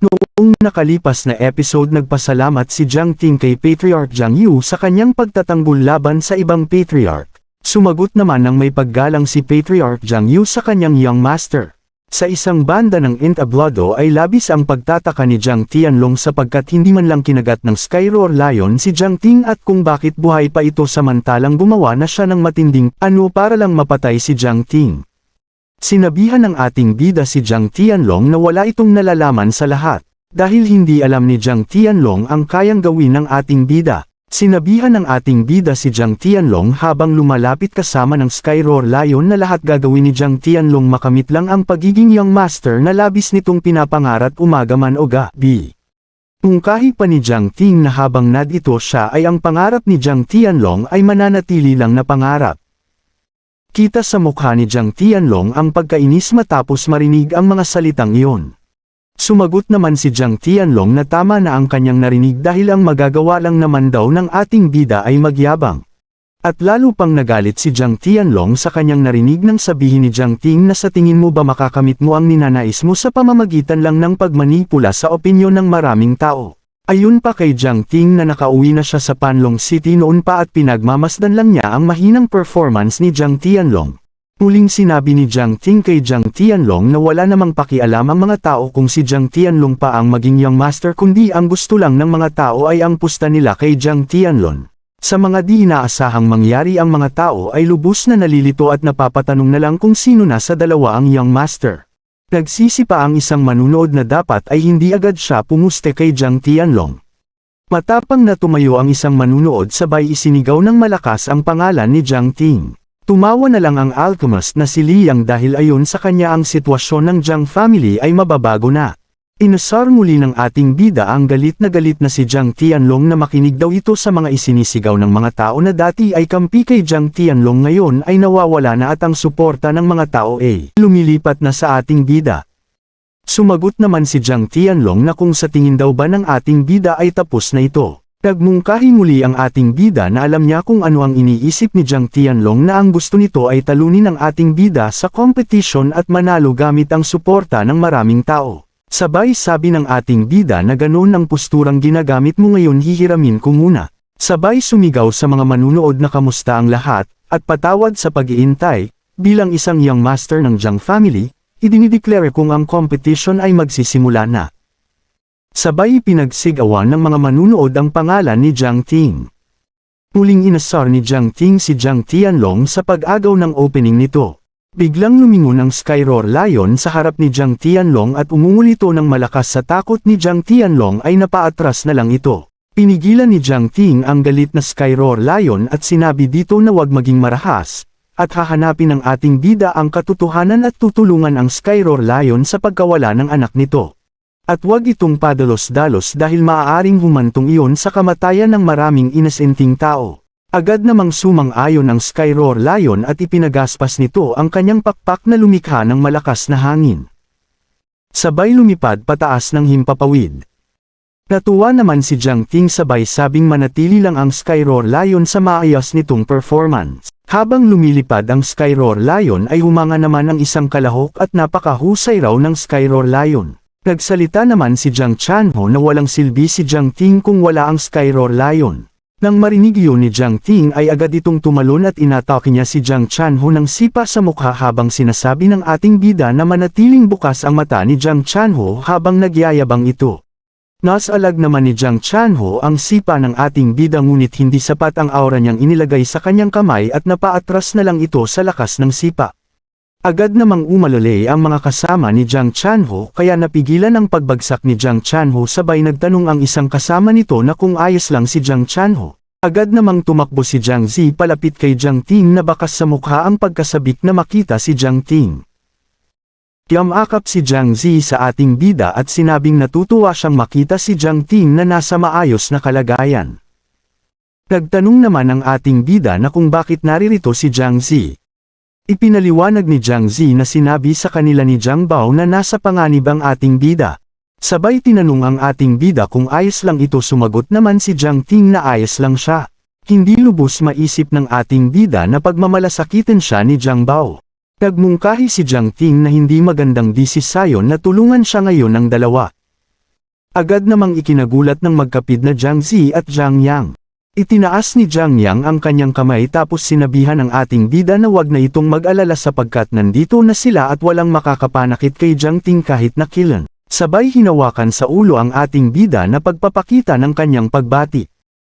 Noong nakalipas na episode nagpasalamat si Jiang Ting kay Patriarch Jiang Yu sa kanyang pagtatanggol laban sa ibang Patriarch. Sumagot naman ng may paggalang si Patriarch Jiang Yu sa kanyang young master. Sa isang banda ng entablado ay labis ang pagtataka ni Jiang Tianlong sapagkat hindi man lang kinagat ng Skyroar Lion si Jiang Ting at kung bakit buhay pa ito samantalang gumawa na siya ng matinding ano para lang mapatay si Jiang Ting. Sinabihan ng ating bida si Jiang Tianlong na wala itong nalalaman sa lahat, dahil hindi alam ni Jiang Tianlong ang kayang gawin ng ating bida. Sinabihan ng ating bida si Jiang Tianlong habang lumalapit kasama ng Skyroar Lion na lahat gagawin ni Jiang Tianlong makamit lang ang pagiging young master na labis nitong pinapangarap umaga man o gabi. Mungkahi pa ni Jiang Ting na habang nandito siya ay ang pangarap ni Jiang Tianlong ay mananatili lang na pangarap. Kita sa mukha ni Jiang Tianlong ang pagkainis matapos marinig ang mga salitang iyon. Sumagot naman si Jiang Tianlong na tama na ang kanyang narinig dahil ang magagawa lang naman daw ng ating bida ay magyabang. At lalo pang nagalit si Jiang Tianlong sa kanyang narinig nang sabihin ni Jiang Ting na sa tingin mo ba makakamit mo ang ninanais mo sa pamamagitan lang ng pagmanipula sa opinyon ng maraming tao. Ayon pa kay Jiang Ting na nakauwi na siya sa Panlong City noon pa at pinagmamasdan lang niya ang mahinang performance ni Jiang Tianlong. Muling sinabi ni Jiang Ting kay Jiang Tianlong na wala namang pakialam ang mga tao kung si Jiang Tianlong pa ang maging young master kundi ang gusto lang ng mga tao ay ang pusta nila kay Jiang Tianlong. Sa mga di inaasahang mangyari ang mga tao ay lubos na nalilito at napapatanong na lang kung sino na sa dalawa ang young master. Nagsisi pa ang isang manunood na dapat ay hindi agad siya pumuste kay Jiang Tianlong. Matapang na tumayo ang isang manunood sabay isinigaw ng malakas ang pangalan ni Jiang Ting. Tumawa na lang ang alchemist na si Liang dahil ayon sa kanya ang sitwasyon ng Jiang family ay mababago na. Inasar muli ng ating bida ang galit na si Jiang Tianlong na makinig daw ito sa mga isinisigaw ng mga tao na dati ay kampi kay Jiang Tianlong ngayon ay nawawala na at ang suporta ng mga tao ay lumilipat na sa ating bida. Sumagot naman si Jiang Tianlong na kung sa tingin daw ba ng ating bida ay tapos na ito. Nagmungkahi muli ang ating bida na alam niya kung ano ang iniisip ni Jiang Tianlong na ang gusto nito ay talunin ang ating bida sa competition at manalo gamit ang suporta ng maraming tao. Sabay sabi ng ating bida na ganoon ang posturang ginagamit mo ngayon hihiramin ko muna. Sabay sumigaw sa mga manunood na kamusta ang lahat, at patawad sa pag-iintay, bilang isang young master ng Jiang family, idinideklara kung ang competition ay magsisimula na. Sabay pinagsigawan ng mga manunood ang pangalan ni Jiang Ting. Muling inasar ni Jiang Ting si Jiang Tianlong sa pag-agaw ng opening nito. Biglang lumingon ang Skyroar Lion sa harap ni Jiang Tianlong at umungulito ng malakas sa takot ni Jiang Tianlong ay napaatras na lang ito. Pinigilan ni Jiang Ting ang galit na Skyroar Lion at sinabi dito na wag maging marahas, at hahanapin ng ating bida ang katotohanan at tutulungan ang Skyroar Lion sa pagkawala ng anak nito. At wag itong padalos-dalos dahil maaaring humantong iyon sa kamatayan ng maraming inesenting tao. Agad namang sumang-ayon ang Skyroar Lion at ipinagaspas nito ang kanyang pakpak na lumikha ng malakas na hangin. Sabay lumipad pataas ng himpapawid. Natuwa naman si Jiang Ting sabay sabing manatili lang ang Skyroar Lion sa maayos nitong performance. Habang lumilipad ang Skyroar Lion ay humanga naman ang isang kalahok at napakahusay raw ng Skyroar Lion. Nagsalita naman si Jiang Chanho na walang silbi si Jiang Ting kung wala ang Skyroar Lion. Nang marinig yun ni Jiang Ting ay agad itong tumalon at inatake niya si Jiang Chanho ng sipa sa mukha habang sinasabi ng ating bida na manatiling bukas ang mata ni Jiang Chanho habang nagyayabang ito. Nasalag naman ni Jiang Chanho ang sipa ng ating bida ngunit hindi sapat ang aura niyang inilagay sa kanyang kamay at napaatras na lang ito sa lakas ng sipa. Agad namang umalala ang mga kasama ni Jiang Chanho kaya napigilan ang pagbagsak ni Jiang Chanho sabay nagtanong ang isang kasama nito na kung ayos lang si Jiang Chanho. Agad namang tumakbo si Jiang Zi palapit kay Jiang Ting na bakas sa mukha ang pagkasabik na makita si Jiang Ting. Yamakap si Jiang Zi sa ating bida at sinabing natutuwa siyang makita si Jiang Ting na nasa maayos na kalagayan. Nagtanong naman ang ating bida na kung bakit naririto si Jiang Zi. Ipinaliwanag ni Jiang Zi na sinabi sa kanila ni Jiang Bao na nasa panganib ang ating bida. Sabay tinanong ang ating bida kung ayos lang ito sumagot naman si Jiang Ting na ayos lang siya. Hindi lubos maisip ng ating bida na pagmamalasakitan siya ni Jiang Bao. Nagmungkahi si Jiang Ting na hindi magandang desisyon na tulungan siya ngayon ng dalawa. Agad namang ikinagulat ng magkapid na Jiang Zi at Jiang Yang. Itinaas ni Jiang Yang ang kanyang kamay tapos sinabihan ang ating bida na wag na itong mag-alala sapagkat nandito na sila at walang makakapanakit kay Jiang Ting kahit na kailan. Sabay hinawakan sa ulo ang ating bida na pagpapakita ng kanyang pagbati.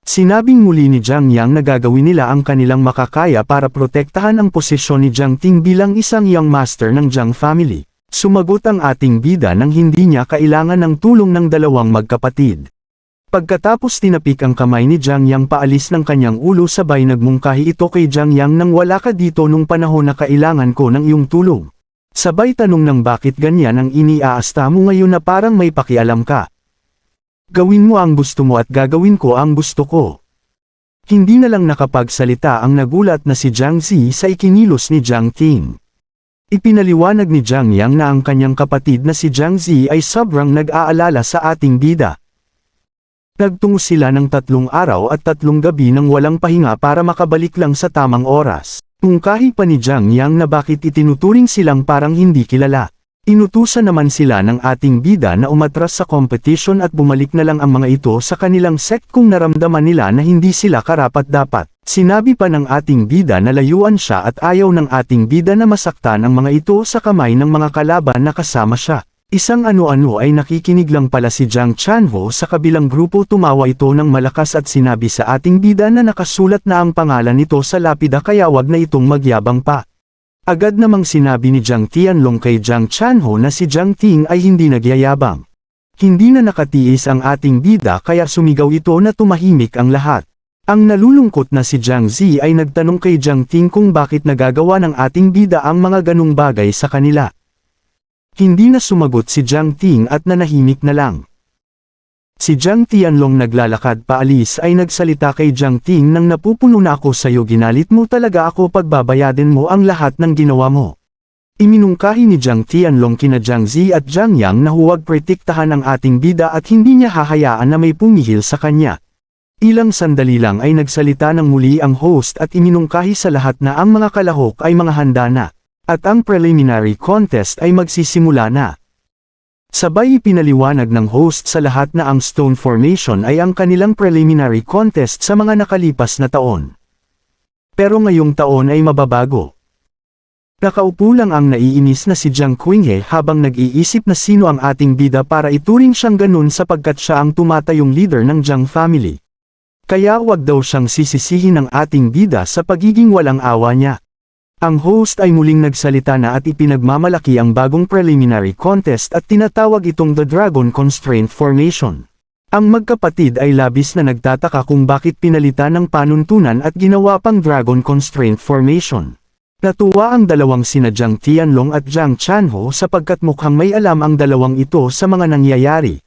Sinabing muli ni Jiang Yang na gagawin nila ang kanilang makakaya para protektahan ang posisyon ni Jiang Ting bilang isang young master ng Jiang family. Sumagot ang ating bida nang hindi niya kailangan ng tulong ng dalawang magkapatid. Pagkatapos tinapik ang kamay ni Jiang Yang paalis ng kanyang ulo sabay nagmungkahi ito kay Jiang Yang nang wala ka dito nung panahon na kailangan ko ng iyong tulong. Sabay tanong ng bakit ganyan ang iniaasta mo ngayon na parang may pakialam ka. Gawin mo ang gusto mo at gagawin ko ang gusto ko. Hindi na lang nakapagsalita ang nagulat na si Jiang Zi sa ikinilos ni Jiang Ting. Ipinaliwanag ni Jiang Yang na ang kanyang kapatid na si Jiang Zi ay sobrang nag-aalala sa ating bida. Nagtungo sila ng 3 araw at 3 gabi nang walang pahinga para makabalik lang sa tamang oras. Mungkahi pa ni Jiang Yang na bakit itinuturing silang parang hindi kilala. Inutusan naman sila ng ating bida na umatras sa competition at bumalik na lang ang mga ito sa kanilang sect kung naramdaman nila na hindi sila karapat-dapat. Sinabi pa ng ating bida na layuan siya at ayaw ng ating bida na masaktan ang mga ito sa kamay ng mga kalaban na kasama siya. Isang ano-ano ay nakikinig lang pala si Jiang Chanho sa kabilang grupo. Tumawa ito ng malakas at sinabi sa ating bida na nakasulat na ang pangalan nito sa lapida kaya wag na itong magyabang pa. Agad namang sinabi ni Jiang Tianlong kay Jiang Chanho na si Jiang Ting ay hindi nagyayabang. Hindi na nakatiis ang ating bida kaya sumigaw ito na tumahimik ang lahat. Ang nalulungkot na si Jiang Zi ay nagtanong kay Jiang Ting kung bakit nagagawa ng ating bida ang mga ganung bagay sa kanila. Hindi na sumagot si Jiang Ting at nanahimik na lang. Si Jiang Tianlong naglalakad paalis ay nagsalita kay Jiang Ting nang napupuno na ako sa'yo, ginalit mo talaga ako, pagbabayadin mo ang lahat ng ginawa mo. Iminungkahi ni Jiang Tianlong kina Jiang Zi at Jiang Yang na huwag protektahan ang ating bida at hindi niya hahayaan na may pumihil sa kanya. Ilang sandali lang ay nagsalita ng muli ang host at iminungkahi sa lahat na ang mga kalahok ay mga handa na. At ang preliminary contest ay magsisimula na. Sabay ipinaliwanag ng host sa lahat na ang Stone Formation ay ang kanilang preliminary contest sa mga nakalipas na taon. Pero ngayong taon ay mababago. Nakaupo lang ang naiinis na si Jiang Qinghe habang nag-iisip na sino ang ating bida para ituring siyang ganun sapagkat siya ang tumatayong leader ng Jiang family. Kaya wag daw siyang sisisihin ng ating bida sa pagiging walang awa niya. Ang host ay muling nagsalita na at ipinagmamalaki ang bagong preliminary contest at tinatawag itong The Dragon Constraint Formation. Ang magkapatid ay labis na nagtataka kung bakit pinalitan ng panuntunan at ginawa pang Dragon Constraint Formation. Natuwa ang dalawang sina Jiang Tianlong at Jiang Chanho sapagkat mukhang may alam ang dalawang ito sa mga nangyayari.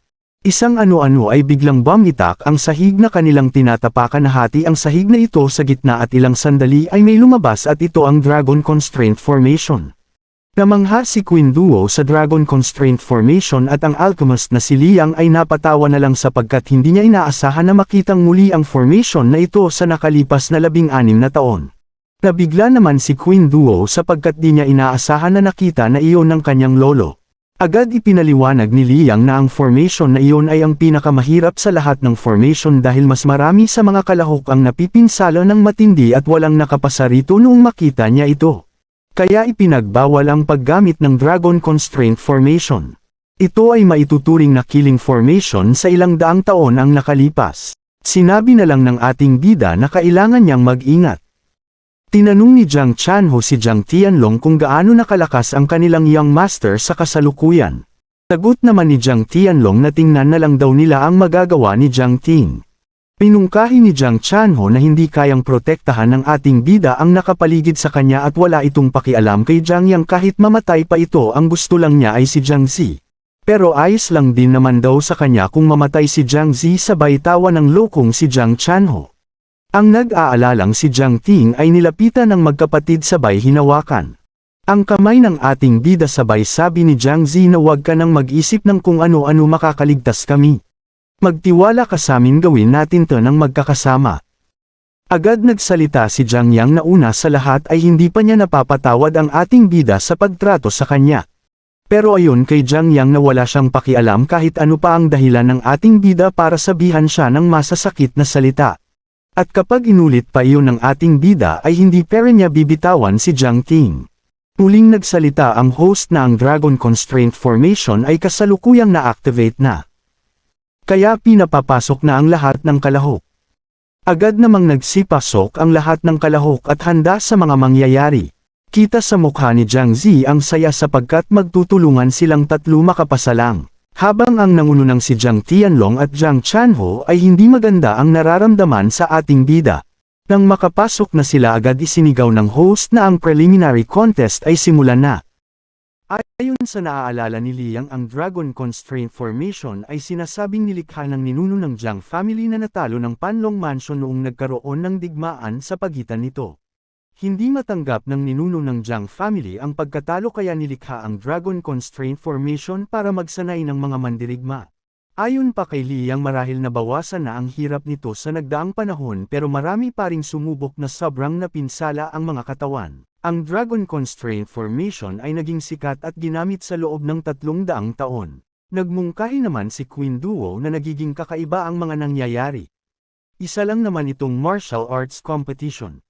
Isang ano-ano ay biglang bumitak ang sahig na kanilang tinatapakan, na hati ang sahig na ito sa gitna at ilang sandali ay may lumabas at ito ang Dragon Constraint Formation. Namangha si Queen Duo sa Dragon Constraint Formation at ang alchemist na si Liang ay napatawa na lang sapagkat hindi niya inaasahan na makitang muli ang formation na ito sa nakalipas na 16 na taon. Nabigla naman si Queen Duo sapagkat di niya inaasahan na nakita na iyon ng kanyang lolo. Agad ipinaliwanag ni Liang na ang formation na iyon ay ang pinakamahirap sa lahat ng formation dahil mas marami sa mga kalahok ang napipinsala ng matindi at walang nakapasa rito noong makita niya ito. Kaya ipinagbawal ang paggamit ng Dragon Constraint Formation. Ito ay maituturing na killing formation sa ilang daang taon ang nakalipas. Sinabi na lang ng ating bida na kailangan niyang mag-ingat. Tinanong ni Jiang Chanho si Jiang Tianlong kung gaano nakalakas ang kanilang young master sa kasalukuyan. Sagot naman ni Jiang Tianlong na tingnan na lang daw nila ang magagawa ni Jiang Ting. Pinungkahi ni Jiang Chanho na hindi kayang protektahan ng ating bida ang nakapaligid sa kanya at wala itong pakialam kay Jiang Yang kahit mamatay pa ito, ang gusto lang niya ay si Jiang Zi. Pero ayos lang din naman daw sa kanya kung mamatay si Jiang Zi, sabay tawa ng lokong si Jiang Chanho. Ang nag-aalalang si Jiang Ting ay nilapitan ng magkapatid sabay hinawakan. Ang kamay ng ating bida sabay sabi ni Jiang Zi na huwag ka nang mag-isip ng kung ano-ano, makakaligtas kami. Magtiwala ka sa amin, gawin natin to ng magkakasama. Agad nagsalita si Jiang Yang na una sa lahat ay hindi pa niya napapatawad ang ating bida sa pagtrato sa kanya. Pero ayon kay Jiang Yang na wala siyang pakialam kahit ano pa ang dahilan ng ating bida para sabihan siya ng masasakit na salita. At kapag inulit pa iyon ng ating bida ay hindi pa rin niya bibitawan si Jiang Ting. Muling nagsalita ang host na ang Dragon Constraint Formation ay kasalukuyang na-activate na. Kaya pinapapasok na ang lahat ng kalahok. Agad namang nagsipasok ang lahat ng kalahok at handa sa mga mangyayari. Kita sa mukha ni Jiang Zi ang saya sapagkat magtutulungan silang tatlo makapasalang. Habang ang nangununang si Jiang Tianlong at Jiang Chanho ay hindi maganda ang nararamdaman sa ating bida. Nang makapasok na sila agad isinigaw ng host na ang preliminary contest ay simulan na. Ayon sa naaalala ni Liang ang Dragon Constraint Formation ay sinasabing nilikha ng ninuno ng Jiang family na natalo ng Panlong Mansion noong nagkaroon ng digmaan sa pagitan nito. Hindi matanggap ng ninuno ng Jiang family ang pagkatalo kaya nilikha ang Dragon Constraint Formation para magsanay ng mga mandirigma. Ayon pa kay Liang marahil nabawasan na ang hirap nito sa nagdaang panahon pero marami pa ring sumubok na sobrang napinsala ang mga katawan. Ang Dragon Constraint Formation ay naging sikat at ginamit sa loob ng 300 taon. Nagmungkahi naman si Queen Duo na nagiging kakaiba ang mga nangyayari. Isa lang naman itong martial arts competition.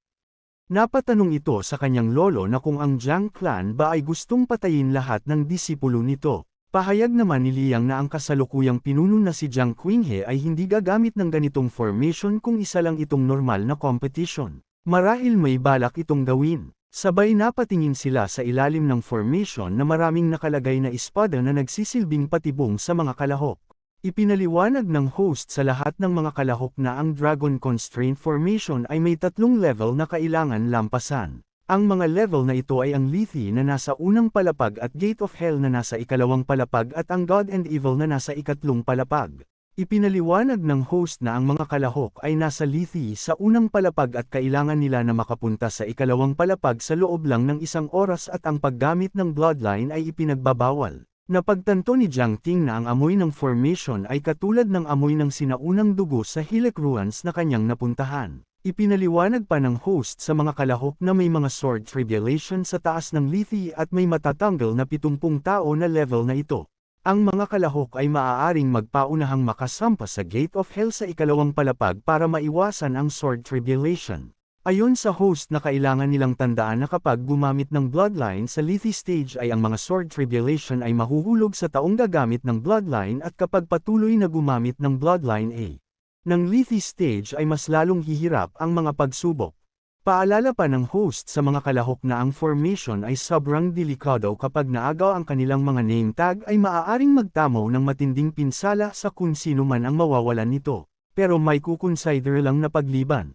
Napatanong ito sa kanyang lolo na kung ang Jiang clan ba ay gustong patayin lahat ng disipulo nito. Pahayag naman ni Liang na ang kasalukuyang pinuno na si Jiang Qinghe ay hindi gagamit ng ganitong formation kung isa lang itong normal na competition. Marahil may balak itong gawin. Sabay napatingin sila sa ilalim ng formation na maraming nakalagay na espada na nagsisilbing patibong sa mga kalahok. Ipinaliwanag ng host sa lahat ng mga kalahok na ang Dragon Constraint Formation ay may 3 level na kailangan lampasan. Ang mga level na ito ay ang Lethe na nasa unang palapag at Gate of Hell na nasa ikalawang palapag at ang God and Evil na nasa ikatlong palapag. Ipinaliwanag ng host na ang mga kalahok ay nasa Lethe sa unang palapag at kailangan nila na makapunta sa ikalawang palapag sa loob lang ng 1 oras at ang paggamit ng Bloodline ay ipinagbabawal. Napagtanto ni Jiang Ting na ang amoy ng formation ay katulad ng amoy ng sinaunang dugo sa Hilek Ruins na kanyang napuntahan. Ipinaliwanag pa ng host sa mga kalahok na may mga sword tribulation sa taas ng Lethe at may matatanggal na 70 tao na level na ito. Ang mga kalahok ay maaaring magpaunahang makasampa sa Gate of Hell sa ikalawang palapag para maiwasan ang sword tribulation. Ayon sa host na kailangan nilang tandaan na kapag gumamit ng Bloodline sa Lethe stage ay ang mga sword tribulation ay mahuhulog sa taong gagamit ng Bloodline at kapag patuloy na gumamit ng Bloodline ng Lethe stage ay mas lalong hihirap ang mga pagsubok. Paalala pa ng host sa mga kalahok na ang formation ay sobrang delikado kapag naagaw ang kanilang mga name tag ay maaaring magtamo ng matinding pinsala sa kung sino man ang mawawalan nito, pero may kukonsider lang na pagliban.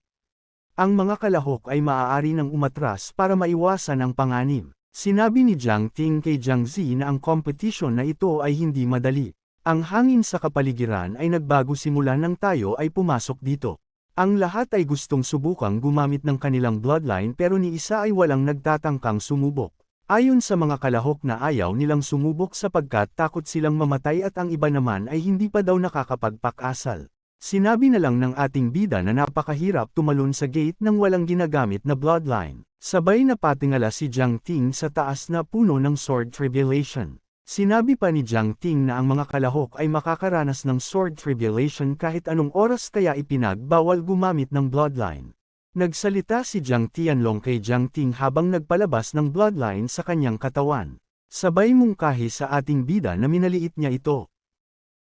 Ang mga kalahok ay maaari nang umatras para maiwasan ang panganib. Sinabi ni Jiang Ting kay Jiang Zi na ang competition na ito ay hindi madali. Ang hangin sa kapaligiran ay nagbago simula nang tayo ay pumasok dito. Ang lahat ay gustong subukang gumamit ng kanilang bloodline pero ni isa ay walang nagtatangkang sumubok. Ayon sa mga kalahok na ayaw nilang sumubok sapagkat takot silang mamatay at ang iba naman ay hindi pa daw nakakapagpakasal. Sinabi na lang ng ating bida na napakahirap tumalon sa gate nang walang ginagamit na bloodline. Sabay na patingala si Jiang Ting sa taas na puno ng sword tribulation. Sinabi pa ni Jiang Ting na ang mga kalahok ay makakaranas ng sword tribulation kahit anong oras kaya ipinagbawal gumamit ng bloodline. Nagsalita si Jiang Tianlong kay Jiang Ting habang nagpalabas ng bloodline sa kanyang katawan. Sabay mungkahi sa ating bida na minaliit niya ito.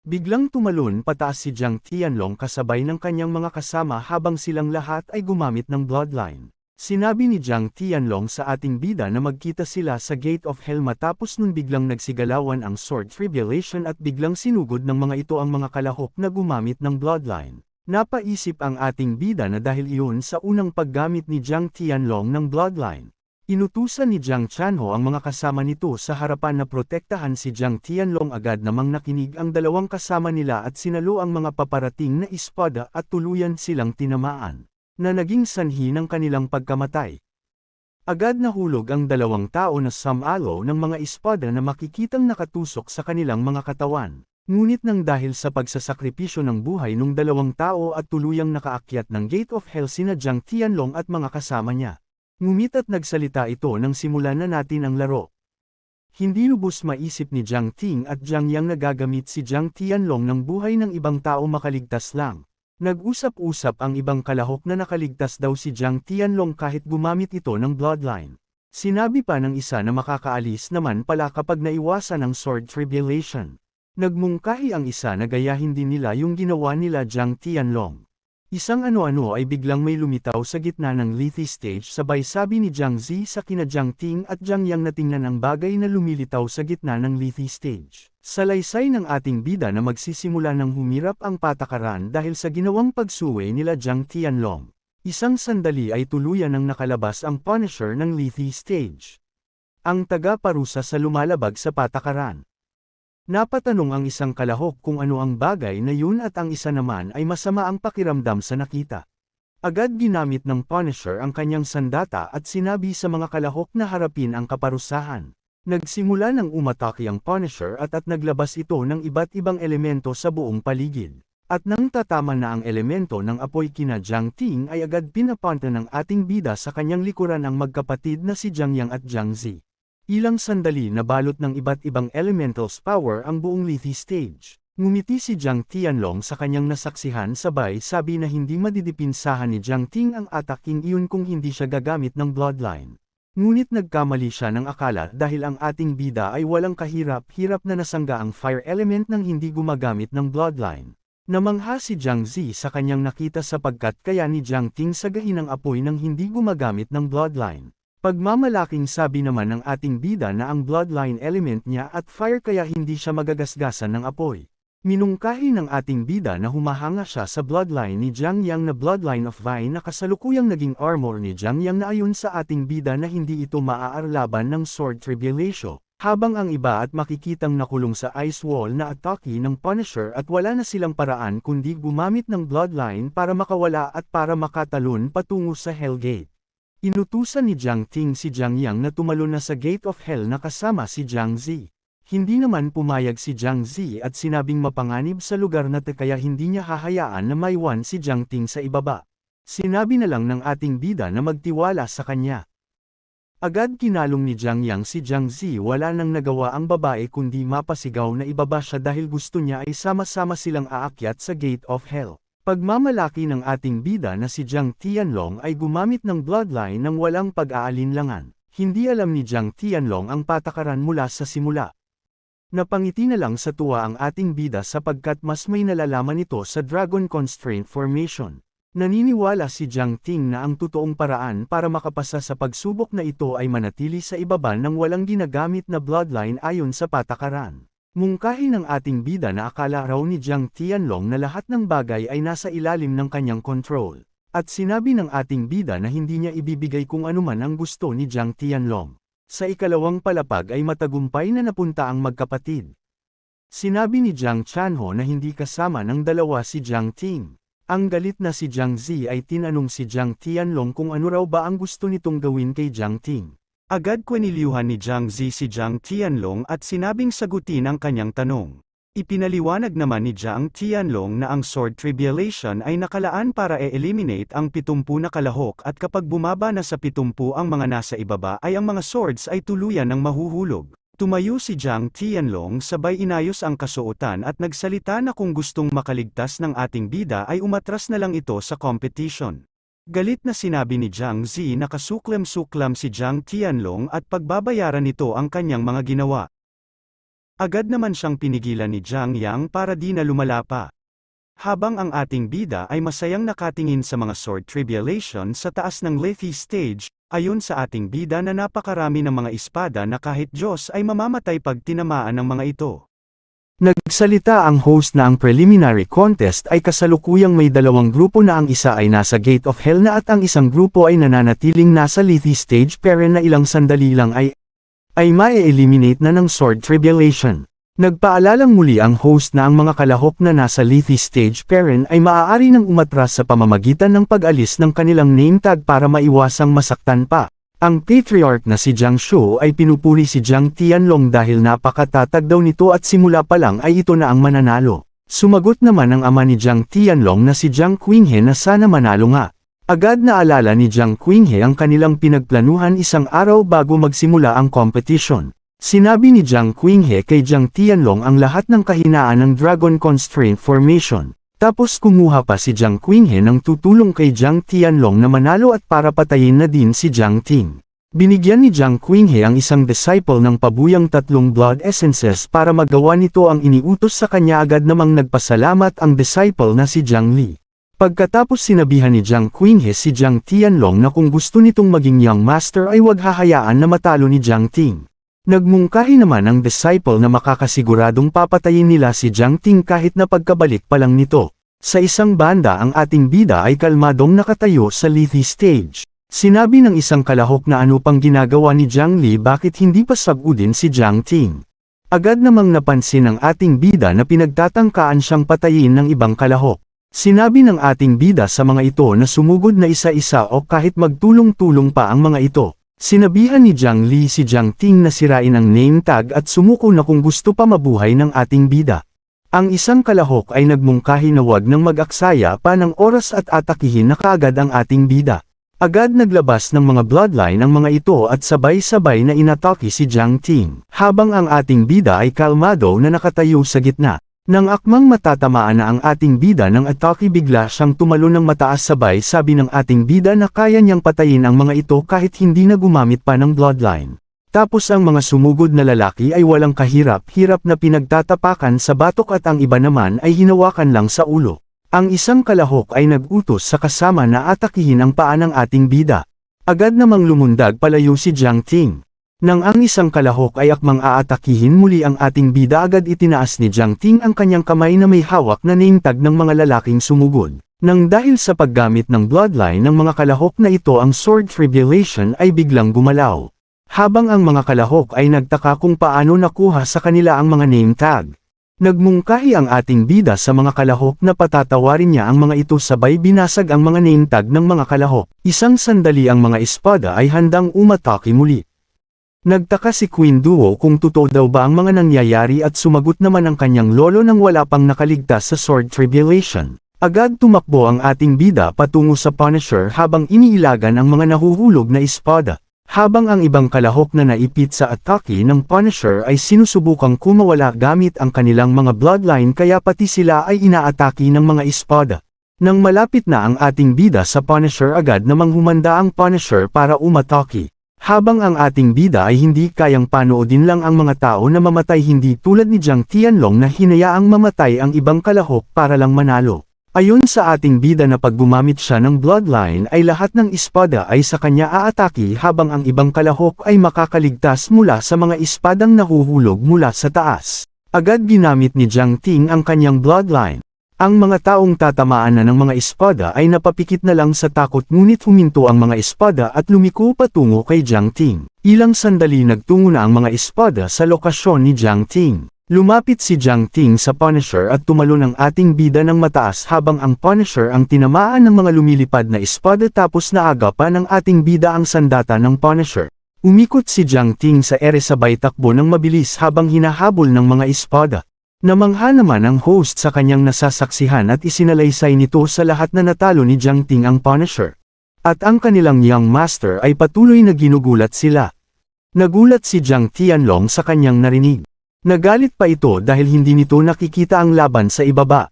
Biglang tumalon pataas si Jiang Tianlong kasabay ng kanyang mga kasama habang silang lahat ay gumamit ng bloodline. Sinabi ni Jiang Tianlong sa ating bida na magkita sila sa Gate of Hell matapos nun biglang nagsigalawan ang sword tribulation at biglang sinugod ng mga ito ang mga kalahok na gumamit ng bloodline. Napaisip ang ating bida na dahil iyon sa unang paggamit ni Jiang Tianlong ng bloodline. Inutusan ni Jiang Chanho ang mga kasama nito sa harapan na protektahan si Jiang Tianlong agad namang nakinig ang dalawang kasama nila at sinalo ang mga paparating na espada at tuluyan silang tinamaan, na naging sanhi ng kanilang pagkamatay. Agad nahulog ang dalawang tao na samalo ng mga espada na makikitang nakatusok sa kanilang mga katawan. Ngunit nang dahil sa pagsasakripisyo ng buhay ng dalawang tao at tuluyang nakaakyat ng Gate of Hell sina Jiang Tianlong at mga kasama niya. Ngumit at nagsalita ito nang simulan na natin ang laro. Hindi lubos maisip ni Jiang Ting at Jiang Yang na gagamit si Jiang Tianlong ng buhay ng ibang tao makaligtas lang. Nag-usap-usap ang ibang kalahok na nakaligtas daw si Jiang Tianlong kahit gumamit ito ng bloodline. Sinabi pa ng isa na makakaalis naman pala kapag naiwasan ang sword tribulation. Nagmungkahi ang isa na gayahin din nila yung ginawa nila Jiang Tianlong. Isang ano-ano ay biglang may lumitaw sa gitna ng Lethe stage sabay sabi ni Jiang Zi sa kina Jiang Ting at Jiang Yang na tingnan ang bagay na lumilitaw sa gitna ng Lethe stage. Salaysay ng ating bida na magsisimula ng humirap ang patakaran dahil sa ginawang pagsuwe nila Jiang Tianlong. Isang sandali ay tuluyan ng nakalabas ang Punisher ng Lethe stage. Ang taga-parusa sa lumalabag sa patakaran. Napatanong ang isang kalahok kung ano ang bagay na yun at ang isa naman ay masama ang pakiramdam sa nakita. Agad ginamit ng Punisher ang kanyang sandata at sinabi sa mga kalahok na harapin ang kaparusahan. Nagsimula ng umatake ang Punisher at naglabas ito ng iba't ibang elemento sa buong paligid. At nang tatama na ang elemento ng apoy kina Jiang Ting ay agad pinapunta ng ating bida sa kanyang likuran ang magkapatid na si Jiang Yang at Jiang Zi. Ilang sandali na balot ng iba't ibang elementals power ang buong Lethe stage. Ngumiti si Jiang Tianlong sa kanyang nasaksihan sabay sabi na hindi madidipinsahan ni Jiang Ting ang ataking iyon kung hindi siya gagamit ng bloodline. Ngunit nagkamali siya ng akala dahil ang ating bida ay walang kahirap-hirap na nasangga ang fire element nang hindi gumagamit ng bloodline. Namangha si Jiang Zi sa kanyang nakita sapagkat kaya ni Jiang Ting sagahin ang apoy nang hindi gumagamit ng bloodline. Pagmamalaking sabi naman ng ating bida na ang bloodline element niya at fire kaya hindi siya magagasgasan ng apoy. Minungkahi ng ating bida na humahanga siya sa bloodline ni Jiang Yang na bloodline of Vine na kasalukuyang naging armor ni Jiang Yang na ayon sa ating bida na hindi ito maaarlaban ng sword tribulation. Habang ang iba at makikitang nakulong sa ice wall na atake ng Punisher at wala na silang paraan kundi gumamit ng bloodline para makawala at para makatalon patungo sa Hellgate. Inutusan ni Jiang Ting si Jiang Yang na tumalon na sa Gate of Hell na kasama si Jiang Zi. Hindi naman pumayag si Jiang Zi at sinabing mapanganib sa lugar na kaya hindi niya hahayaan na maiwan si Jiang Ting sa ibaba. Sinabi na lang ng ating bida na magtiwala sa kanya. Agad kinalong ni Jiang Yang si Jiang Zi wala nang nagawa ang babae kundi mapasigaw na ibaba siya dahil gusto niya ay sama-sama silang aakyat sa Gate of Hell. Pagmamalaki ng ating bida na si Jiang Tianlong ay gumamit ng bloodline ng walang pag-aalinlangan. Hindi alam ni Jiang Tianlong ang patakaran mula sa simula. Napangiti na lang sa tuwa ang ating bida sapagkat mas may nalalaman ito sa Dragon Constraint Formation. Naniniwala si Jiang Ting na ang totoong paraan para makapasa sa pagsubok na ito ay manatili sa ibaba ng walang ginagamit na bloodline ayon sa patakaran. Mungkahi ng ating bida na akala raw ni Jiang Tianlong na lahat ng bagay ay nasa ilalim ng kanyang control. At sinabi ng ating bida na hindi niya ibibigay kung anuman ang gusto ni Jiang Tianlong. Sa ikalawang palapag ay matagumpay na napunta ang magkapatid. Sinabi ni Jiang Chanho na hindi kasama ng dalawa si Jiang Ting. Ang galit na si Jiang Zi ay tinanong si Jiang Tianlong kung ano raw ba ang gusto nitong gawin kay Jiang Ting. Agad kwiniliuhan ni Jiang Zi si Jiang Tianlong at sinabing sagutin ang kanyang tanong. Ipinaliwanag naman ni Jiang Tianlong na ang sword tribulation ay nakalaan para e-eliminate ang 70 na kalahok at kapag bumaba na sa 70 ang mga nasa ibaba ay ang mga swords ay tuluyan ng mahuhulog. Tumayo si Jiang Tianlong sabay inayos ang kasuotan at nagsalita na kung gustong makaligtas ng ating bida ay umatras na lang ito sa competition. Galit na sinabi ni Jiang Zi na kasuklam-suklam si Jiang Tianlong at pagbabayaran nito ang kanyang mga ginawa. Agad naman siyang pinigilan ni Jiang Yang para di na lumala pa. Habang ang ating bida ay masayang nakatingin sa mga sword tribulation sa taas ng Lethe stage, ayon sa ating bida na napakarami ng mga espada na kahit Diyos ay mamamatay pag tinamaan ng mga ito. Nagsalita ang host na ang preliminary contest ay kasalukuyang may dalawang grupo na ang isa ay nasa Gate of Hell na at ang isang grupo ay nananatiling nasa Lethe stage pero na ilang sandali lang ay mae-eliminate na ng sword tribulation. Nagpaalalang muli ang host na ang mga kalahok na nasa Lethe stage paren ay maaari nang umatras sa pamamagitan ng pag-alis ng kanilang name tag para maiwasang masaktan pa. Ang patriarch na si Jiang Shu ay pinupuri si Jiang Tianlong dahil napakatatag daw nito at simula pa lang ay ito na ang mananalo. Sumagot naman ang ama ni Jiang Tianlong na si Jiang Qinghe na sana manalo nga. Agad na alala ni Jiang Qinghe ang kanilang pinagplanuhan isang araw bago magsimula ang competition. Sinabi ni Jiang Qinghe kay Jiang Tianlong ang lahat ng kahinaan ng Dragon Constraint Formation. Tapos kumuha pa si Jiang Qinghe ng tutulong kay Jiang Tianlong na manalo at para patayin na din si Jiang Ting. Binigyan ni Jiang Qinghe ang isang disciple ng pabuyang 3 blood essences para magawa nito ang iniutos sa kanya. Agad namang nagpasalamat ang disciple na si Jiang Li. Pagkatapos sinabihan ni Jiang Qinghe si Jiang Tianlong na kung gusto nitong maging young master ay huwag hahayaan na matalo ni Jiang Ting. Nagmungkahi naman ang disciple na makakasiguradong papatayin nila si Jiang Ting kahit na pagkabalik pa lang nito. Sa isang banda ang ating bida ay kalmadong nakatayo sa Lethe stage. Sinabi ng isang kalahok na ano pang ginagawa ni Jiang Li, bakit hindi pa sagudin si Jiang Ting. Agad namang napansin ng ating bida na pinagtatangkaan siyang patayin ng ibang kalahok. Sinabi ng ating bida sa mga ito na sumugod na isa-isa o kahit magtulong-tulong pa ang mga ito. Sinabihan ni Jiang Li si Jiang Ting na sirain ang name tag at sumuko na kung gusto pa mabuhay ng ating bida. Ang isang kalahok ay nagmungkahi na wag nang mag-aksaya pa ng oras at atakihin na kaagad ang ating bida. Agad naglabas ng mga bloodline ang mga ito at sabay-sabay na inatake si Jiang Ting. Habang ang ating bida ay kalmado na nakatayo sa gitna. Nang akmang matatamaan na ang ating bida ng atake, bigla siyang tumalon ng mataas. Sabay sabi ng ating bida na kaya niyang patayin ang mga ito kahit hindi na gumamit pa ng bloodline. Tapos ang mga sumugod na lalaki ay walang kahirap-hirap na pinagtatapakan sa batok at ang iba naman ay hinawakan lang sa ulo. Ang isang kalahok ay nag-utos sa kasama na atakihin ang paa ng ating bida. Agad namang lumundag palayo si Jiang Ting. Nang ang isang kalahok ay akmang aatakihin muli ang ating bida, agad itinaas ni Jiang Ting ang kanyang kamay na may hawak na name tag ng mga lalaking sumugod. Nang dahil sa paggamit ng bloodline ng mga kalahok na ito, ang Sword Tribulation ay biglang gumalaw. Habang ang mga kalahok ay nagtaka kung paano nakuha sa kanila ang mga name tag. Nagmungkahi ang ating bida sa mga kalahok na patatawarin niya ang mga ito, sabay binasag ang mga name tag ng mga kalahok. Isang sandali ang mga espada ay handang umatake muli. Nagtaka si Queen Duo kung totoo daw ba ang mga nangyayari at sumagot naman ang kanyang lolo nang wala pang nakaligtas sa Sword Tribulation. Agad tumakbo ang ating bida patungo sa Punisher habang iniilagan ang mga nahuhulog na espada. Habang ang ibang kalahok na naipit sa atake ng Punisher ay sinusubukang kumawala gamit ang kanilang mga bloodline, kaya pati sila ay inaatake ng mga espada. Nang malapit na ang ating bida sa Punisher, agad namang humanda ang Punisher para umatake. Habang ang ating bida ay hindi kayang panoodin lang ang mga tao na mamatay, hindi tulad ni Jiang Tianlong na hinayaang mamatay ang ibang kalahok para lang manalo. Ayon sa ating bida na pag gumamit siya ng bloodline ay lahat ng espada ay sa kanya aatake, habang ang ibang kalahok ay makakaligtas mula sa mga espadang nahuhulog mula sa taas. Agad ginamit ni Jiang Ting ang kanyang bloodline. Ang mga taong tatamaan na ng mga espada ay napapikit na lang sa takot, ngunit huminto ang mga espada at lumiko patungo kay Jiang Ting. Ilang sandali nagtungo na ang mga espada sa lokasyon ni Jiang Ting. Lumapit si Jiang Ting sa Punisher at tumalon ang ating bida ng mataas, habang ang Punisher ang tinamaan ng mga lumilipad na espada, tapos naagapan ng ating bida ang sandata ng Punisher. Umikot si Jiang Ting sa ere, sabay takbo ng mabilis habang hinahabol ng mga espada. Namangha naman ang host sa kanyang nasasaksihan at isinalaysay nito sa lahat na natalo ni Jiang Ting ang Punisher. At ang kanilang young master ay patuloy na ginugulat sila. Nagulat si Jiang Tianlong sa kanyang narinig. Nagalit pa ito dahil hindi nito nakikita ang laban sa ibaba.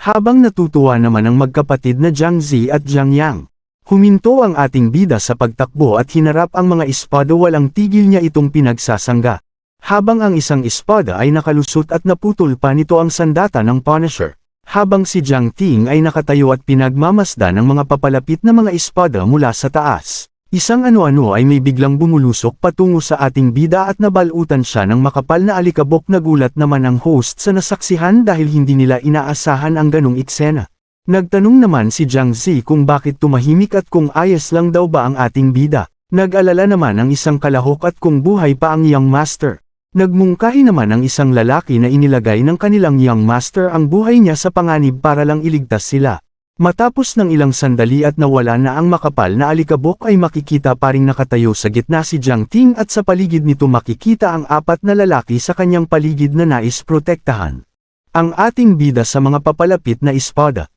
Habang natutuwa naman ang magkapatid na Jiang Zi at Jiang Yang. Huminto ang ating bida sa pagtakbo at hinarap ang mga espada, walang tigil niya itong pinagsasangga. Habang ang isang espada ay nakalusot at naputol pa nito ang sandata ng Punisher. Habang si Jiang Ting ay nakatayo at pinagmamasdan ng mga papalapit na mga espada mula sa taas. Isang ano-ano ay may biglang bumulusok patungo sa ating bida at nabalutan siya ng makapal na alikabok. Nagulat naman ang host sa nasaksihan dahil hindi nila inaasahan ang ganong eksena. Nagtanong naman si Jiang Zi kung bakit tumahimik at kung ayos lang daw ba ang ating bida. Nag-alala naman ang isang kalahok at kung buhay pa ang young master. Nagmungkahi naman ang isang lalaki na inilagay ng kanilang young master ang buhay niya sa panganib para lang iligtas sila. Matapos ng ilang sandali at nawala na ang makapal na alikabok, ay makikita pa ring nakatayo sa gitna si Jiang Ting at sa paligid nito makikita ang 4 na lalaki sa kanyang paligid na nais protektahan ang ating bida sa mga papalapit na espada.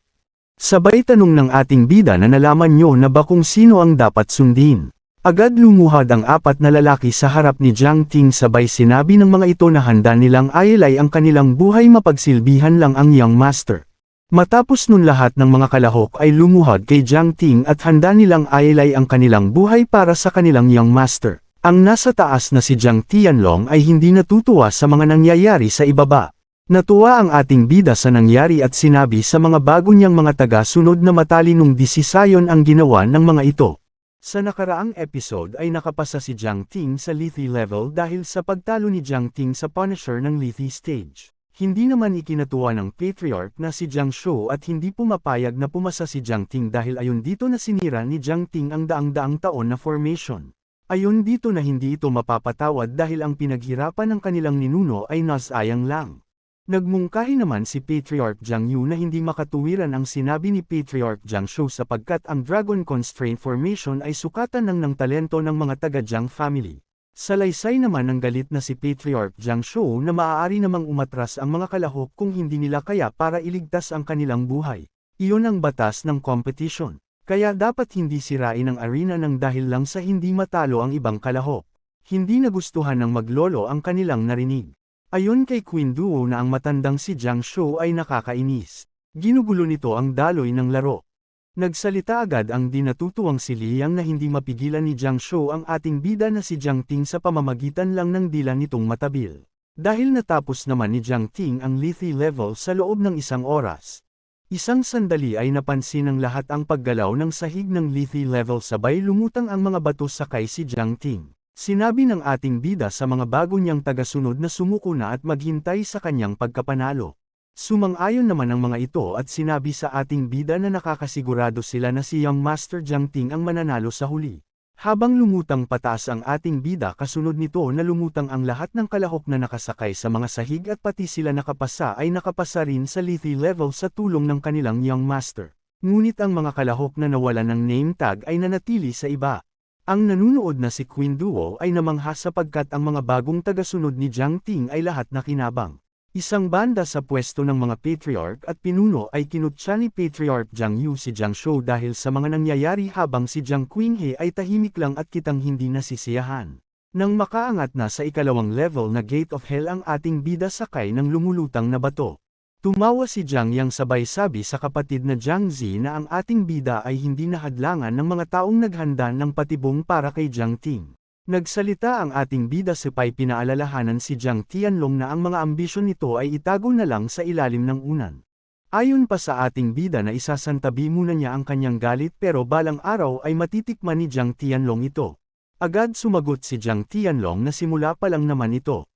Sabay tanong ng ating bida na nalaman nyo na ba kung sino ang dapat sundin. Agad lumuhad ang apat na lalaki sa harap ni Jiang Ting sabay sinabi ng mga ito na handa nilang ayalay ang kanilang buhay mapagsilbihan lang ang Young Master. Matapos nun lahat ng mga kalahok ay lumuhad kay Jiang Ting at handa nilang ayalay ang kanilang buhay para sa kanilang Young Master. Ang nasa taas na si Jiang Tianlong ay hindi natutuwa sa mga nangyayari sa ibaba. Natuwa ang ating bida sa nangyari at sinabi sa mga bago niyang mga taga-sunod na matalinong desisayon ang ginawa ng mga ito. Sa nakaraang episode ay nakapasa si Jiang Ting sa Lethe level dahil sa pagtalo ni Jiang Ting sa Punisher ng Lethe stage. Hindi naman ikinatuwa ng Patriarch na si Jiang Shou at hindi pumapayag na pumasa si Jiang Ting dahil ayon dito na sinira ni Jiang Ting ang daang-daang taon na formation. Ayon dito na hindi ito mapapatawad dahil ang pinaghirapan ng kanilang ninuno ay nasayang lang. Nagmungkahi naman si Patriarch Jiang Yu na hindi makatuwiran ang sinabi ni Patriarch Jiang Shou sapagkat ang Dragon Constraint Formation ay sukatan ng talento ng mga taga-Jiang family. Salaysay naman ng galit na si Patriarch Jiang Shou na maaari namang umatras ang mga kalahok kung hindi nila kaya para iligtas ang kanilang buhay. Iyon ang batas ng competition. Kaya dapat hindi sirain ang arena ng dahil lang sa hindi matalo ang ibang kalahok. Hindi nagustuhan ng maglolo ang kanilang narinig. Ayon kay Queen Duo na ang matandang si Jiang Shou ay nakakainis. Ginugulo nito ang daloy ng laro. Nagsalita agad ang di natutuwang si Liang na hindi mapigilan ni Jiang Shou ang ating bida na si Jiang Ting sa pamamagitan lang ng dila nitong matabil. Dahil natapos naman ni Jiang Ting ang Lethe level sa loob ng isang oras. Isang sandali ay napansin ng lahat ang paggalaw ng sahig ng Lethe level sabay lumutang ang mga bato sakay si Jiang Ting. Sinabi ng ating bida sa mga bago niyang tagasunod na sumuko na at maghintay sa kanyang pagkapanalo. Sumang-ayon naman ang mga ito at sinabi sa ating bida na nakakasigurado sila na si Young Master Jiang Ting ang mananalo sa huli. Habang lumutang pataas ang ating bida kasunod nito na lumutang ang lahat ng kalahok na nakasakay sa mga sahig at pati sila nakapasa ay nakapasa rin sa Lethe level sa tulong ng kanilang Young Master. Ngunit ang mga kalahok na nawalan ng name tag ay nanatili sa iba. Ang nanunood na si Queen Duo ay namangha sapagkat ang mga bagong tagasunod ni Jiang Ting ay lahat nakinabang. Isang banda sa pwesto ng mga Patriarch at pinuno ay kinutya ni Patriarch Jiang Yu si Jiang Shou dahil sa mga nangyayari habang si Jiang Qinghe ay tahimik lang at kitang hindi nasisiyahan. Nang makaangat na sa ikalawang level na Gate of Hell ang ating bida sakay ng lumulutang na bato. Tumawa si Jiang Yang sabay sabi sa kapatid na Jiang Zi na ang ating bida ay hindi nahadlangan ng mga taong naghanda ng patibong para kay Jiang Ting. Nagsalita ang ating bida sabay pinaalalahanan si Jiang Tianlong na ang mga ambisyon nito ay itago na lang sa ilalim ng unan. Ayon pa sa ating bida na isasantabi muna niya ang kanyang galit pero balang araw ay matitikman ni Jiang Tianlong ito. Agad sumagot si Jiang Tianlong na simula pa lang naman ito.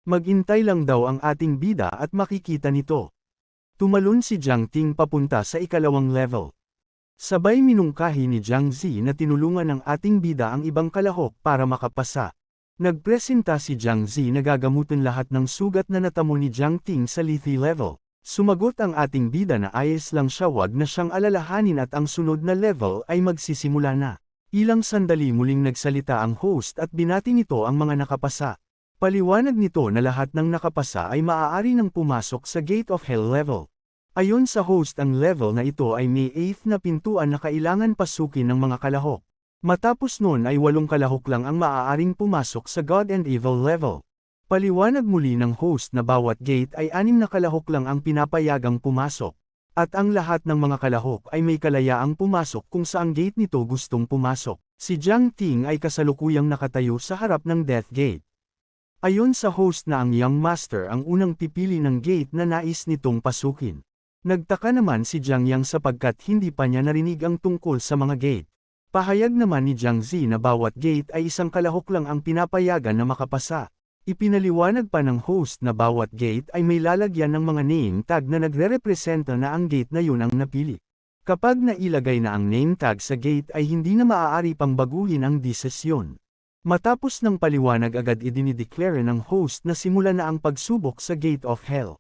Maghintay lang daw ang ating bida at makikita nito. Tumalon si Jiang Ting papunta sa ikalawang level. Sabay minungkahi ni Jiang Zi na tinulungan ng ating bida ang ibang kalahok para makapasa. Nagpresenta si Jiang Zi na gagamutin lahat ng sugat na natamo ni Jiang Ting sa Lethe level. Sumagot ang ating bida na ayos lang siya, wag na siyang alalahanin at ang sunod na level ay magsisimula na. Ilang sandali muling nagsalita ang host at binati nito ang mga nakapasa. Paliwanag nito na lahat ng nakapasa ay maaari nang pumasok sa Gate of Hell level. Ayon sa host ang level na ito ay may 8th na pintuan na kailangan pasukin ng mga kalahok. Matapos nun ay 8 kalahok lang ang maaaring pumasok sa God and Evil level. Paliwanag muli ng host na bawat gate ay 6 na kalahok lang ang pinapayagang pumasok. At ang lahat ng mga kalahok ay may kalayaang pumasok kung saang gate nito gustong pumasok. Si Jiang Ting ay kasalukuyang nakatayo sa harap ng Death Gate. Ayon sa host na ang Young Master ang unang pipili ng gate na nais nitong pasukin. Nagtaka naman si Jiang Yang sapagkat hindi pa niya narinig ang tungkol sa mga gate. Pahayag naman ni Jiang Zi na bawat gate ay isang kalahok lang ang pinapayagan na makapasa. Ipinaliwanag pa ng host na bawat gate ay may lalagyan ng mga name tag na nagre-representa na ang gate na yun ang napili. Kapag nailagay na ang name tag sa gate ay hindi na maaari pang baguhin ang desisyon. Matapos ng paliwanag agad idinideclare ng host na simula na ang pagsubok sa Gate of Hell.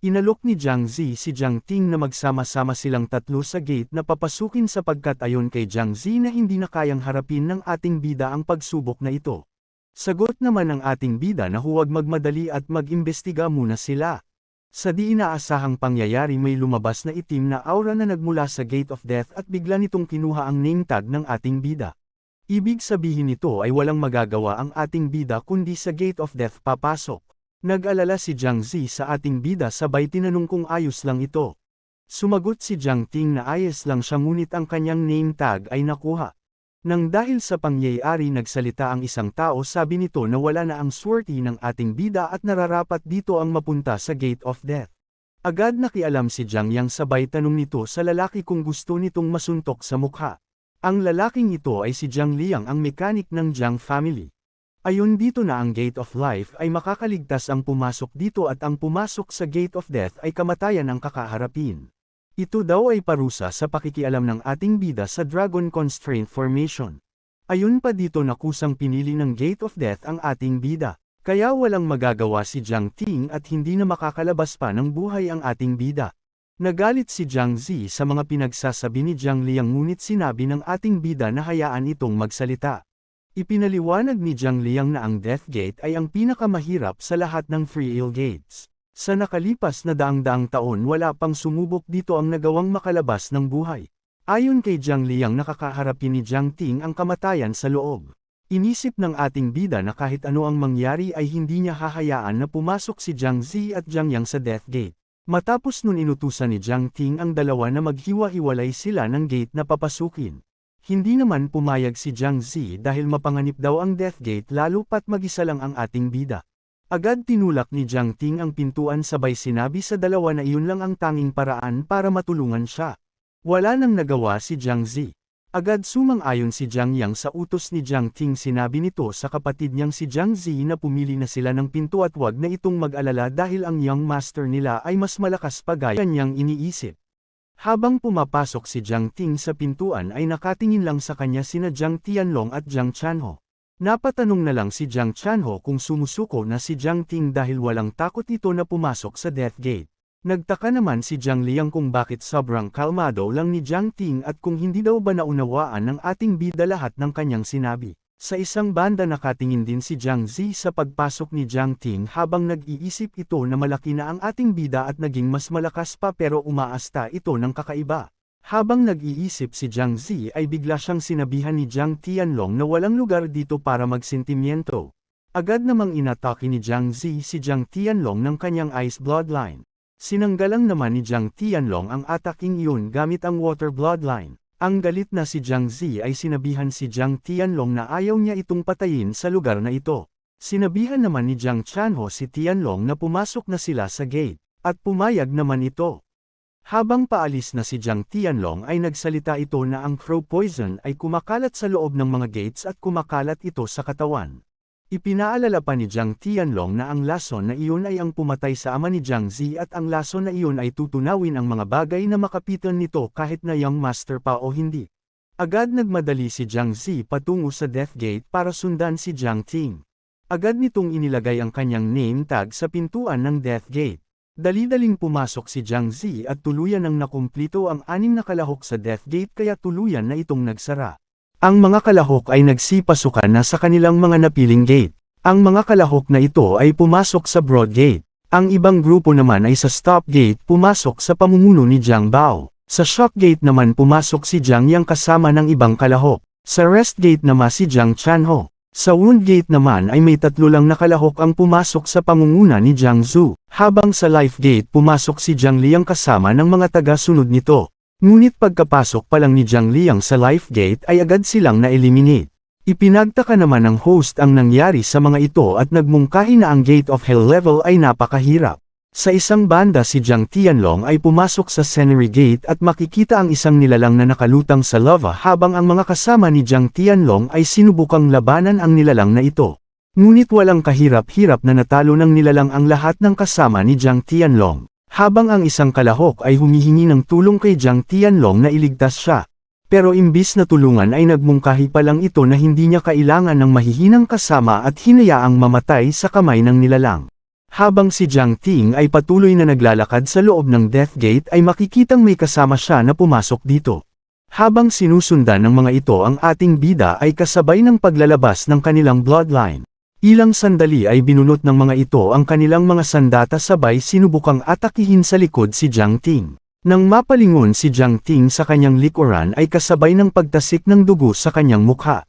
Inalok ni Jiang Zi si Jiang Ting na magsama-sama silang tatlo sa gate na papasukin sapagkat ayon kay Jiang Zi na hindi na kayang harapin ng ating bida ang pagsubok na ito. Sagot naman ng ating bida na huwag magmadali at mag-imbestiga muna sila. Sa di inaasahang pangyayari may lumabas na itim na aura na nagmula sa Gate of Death at bigla nitong kinuha ang name tag ng ating bida. Ibig sabihin nito ay walang magagawa ang ating bida kundi sa Gate of Death papasok. Nag-alala si Jiang Zi sa ating bida sabay tinanong kung ayos lang ito. Sumagot si Jiang Ting na ayos lang siya ngunit ang kanyang name tag ay nakuha. Nang dahil sa pangyayari nagsalita ang isang tao sabi nito na wala na ang swerte ng ating bida at nararapat dito ang mapunta sa Gate of Death. Agad nakialam si Jiang Yang sabay tanong nito sa lalaki kung gusto nitong masuntok sa mukha. Ang lalaking ito ay si Jiang Liang ang mekanik ng Jiang family. Ayon dito na ang Gate of Life ay makakaligtas ang pumasok dito at ang pumasok sa Gate of Death ay kamatayan ang kakaharapin. Ito daw ay parusa sa pakikialam ng ating bida sa Dragon Constraint Formation. Ayon pa dito na kusang pinili ng Gate of Death ang ating bida. Kaya walang magagawa si Jiang Ting at hindi na makakalabas pa ng buhay ang ating bida. Nagalit si Jiang Zi sa mga pinagsasabi ni Jiang Liang ngunit sinabi ng ating bida na hayaan itong magsalita. Ipinaliwanag ni Jiang Liang na ang Death Gate ay ang pinakamahirap sa lahat ng Free Will Gates. Sa nakalipas na daang-daang taon wala pang sumubok dito ang nagawang makalabas ng buhay. Ayon kay Jiang Liang nakakaharapin ni Jiang Ting ang kamatayan sa loob. Inisip ng ating bida na kahit ano ang mangyari ay hindi niya hahayaan na pumasok si Jiang Zi at Jiang Yang sa Death Gate. Matapos nun inutusan ni Jiang Ting ang dalawa na maghiwa-hiwalay sila ng gate na papasukin. Hindi naman pumayag si Jiang Zi dahil mapanganib daw ang Death Gate lalo pat mag-isa lang ang ating bida. Agad tinulak ni Jiang Ting ang pintuan sabay sinabi sa dalawa na iyon lang ang tanging paraan para matulungan siya. Wala nang nagawa si Jiang Zi. Agad sumang-ayon si Jiang Yang sa utos ni Jiang Ting sinabi nito sa kapatid niyang si Jiang Zi na pumili na sila ng pinto at wag na itong mag-alala dahil ang young master nila ay mas malakas pa gaya niyang iniisip. Habang pumapasok si Jiang Ting sa pintuan ay nakatingin lang sa kanya sina Jiang Tianlong at Jiang Chanho. Napatanong na lang si Jiang Chanho kung sumusuko na si Jiang Ting dahil walang takot ito na pumasok sa Death Gate. Nagtaka naman si Jiang Liang kung bakit sobrang kalmado lang ni Jiang Ting at kung hindi daw ba naunawaan ng ating bida lahat ng kanyang sinabi. Sa isang banda nakatingin din si Jiang Zi sa pagpasok ni Jiang Ting habang nag-iisip ito na malaki na ang ating bida at naging mas malakas pa pero umaasta ito ng kakaiba. Habang nag-iisip si Jiang Zi ay bigla siyang sinabihan ni Jiang Tianlong na walang lugar dito para magsentimiento. Agad namang inatake ni Jiang Zi si Jiang Tianlong ng kanyang ice bloodline. Sinanggalang naman ni Jiang Tianlong ang ataking iyon gamit ang water bloodline. Ang galit na si Jiang Zi ay sinabihan si Jiang Tianlong na ayaw niya itong patayin sa lugar na ito. Sinabihan naman ni Jiang Chanho si Tianlong na pumasok na sila sa gate, at pumayag naman ito. Habang paalis na si Jiang Tianlong ay nagsalita ito na ang crow poison ay kumakalat sa loob ng mga gates at kumakalat ito sa katawan. Ipinaalala pa ni Jiang Tianlong na ang lason na iyon ay ang pumatay sa ama ni Jiang Zi at ang lason na iyon ay tutunawin ang mga bagay na makapitan nito kahit na young master pa o hindi. Agad nagmadali si Jiang Zi patungo sa Death Gate para sundan si Jiang Ting. Agad nitong inilagay ang kanyang name tag sa pintuan ng Death Gate. Dali-daling pumasok si Jiang Zi at tuluyan nang nakumplito ang 6 na kalahok sa Death Gate kaya tuluyan na itong nagsara. Ang mga kalahok ay nagsipasukan na sa kanilang mga napiling gate. Ang mga kalahok na ito ay pumasok sa Broad Gate. Ang ibang grupo naman ay sa Stop Gate pumasok sa pamumuno ni Jiang Bao. Sa Shock Gate naman pumasok si Jiang Yang kasama ng ibang kalahok. Sa Rest Gate naman si Jiang Chanho. Sa Wound Gate naman ay may 3 lang na kalahok ang pumasok sa pamunguna ni Jiang Zhu. Habang sa Life Gate pumasok si Jiang Liang kasama ng mga taga-sunod nito. Ngunit pagkapasok pa lang ni Jiang Liang sa Life Gate ay agad silang na-eliminate. Ipinagtaka naman ng host ang nangyari sa mga ito at nagmungkahi na ang Gate of Hell level ay napakahirap. Sa isang banda si Jiang Tianlong ay pumasok sa Scenery Gate at makikita ang isang nilalang na nakalutang sa lava habang ang mga kasama ni Jiang Tianlong ay sinubukang labanan ang nilalang na ito. Ngunit walang kahirap-hirap na natalo ng nilalang ang lahat ng kasama ni Jiang Tianlong. Habang ang isang kalahok ay humihingi ng tulong kay Jiang Tianlong na iligtas siya. Pero imbis na tulungan ay nagmungkahi pa lang ito na hindi niya kailangan ng mahihinang kasama at hinayaang mamatay sa kamay ng nilalang. Habang si Jiang Ting ay patuloy na naglalakad sa loob ng Death Gate ay makikitang may kasama siya na pumasok dito. Habang sinusundan ng mga ito ang ating bida ay kasabay ng paglalabas ng kanilang bloodline. Ilang sandali ay binunot ng mga ito ang kanilang mga sandata sabay sinubukang atakihin sa likod si Jiang Ting. Nang mapalingon si Jiang Ting sa kanyang likuran ay kasabay ng pagtasik ng dugo sa kanyang mukha.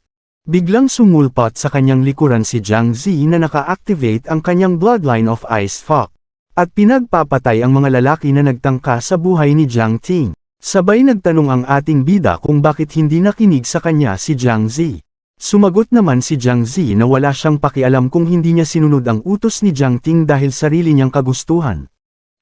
Biglang sumulpot sa kanyang likuran si Jiang Zi na naka-activate ang kanyang bloodline of Ice Fok. At pinagpapatay ang mga lalaki na nagtangka sa buhay ni Jiang Ting. Sabay nagtanong ang ating bida kung bakit hindi nakinig sa kanya si Jiang Zi. Sumagot naman si Jiang Zi na wala siyang pakialam kung hindi niya sinunod ang utos ni Jiang Ting dahil sarili niyang kagustuhan.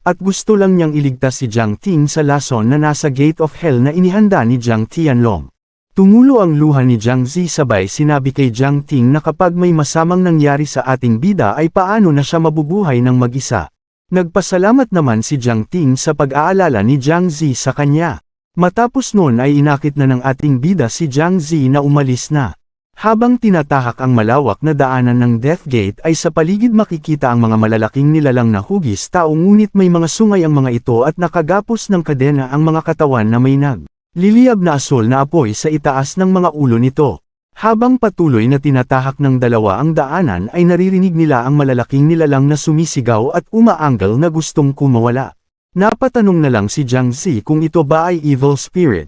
At gusto lang niyang iligtas si Jiang Ting sa lason na nasa Gate of Hell na inihanda ni Jiang Tianlong. Tumulo ang luha ni Jiang Zi sabay sinabi kay Jiang Ting na kapag may masamang nangyari sa ating bida ay paano na siya mabubuhay ng mag-isa. Nagpasalamat naman si Jiang Ting sa pag-aalala ni Jiang Zi sa kanya. Matapos noon ay inakit na ng ating bida si Jiang Zi na umalis na. Habang tinatahak ang malawak na daanan ng Death Gate ay sa paligid makikita ang mga malalaking nilalang na hugis tao ngunit may mga sungay ang mga ito at nakagapos ng kadena ang mga katawan na may liliyab na asol na apoy sa itaas ng mga ulo nito. Habang patuloy na tinatahak ng dalawa ang daanan ay naririnig nila ang malalaking nilalang na sumisigaw at umaanggal na gustong kumawala. Napatanong na lang si Jiang Zi kung ito ba ay evil spirit.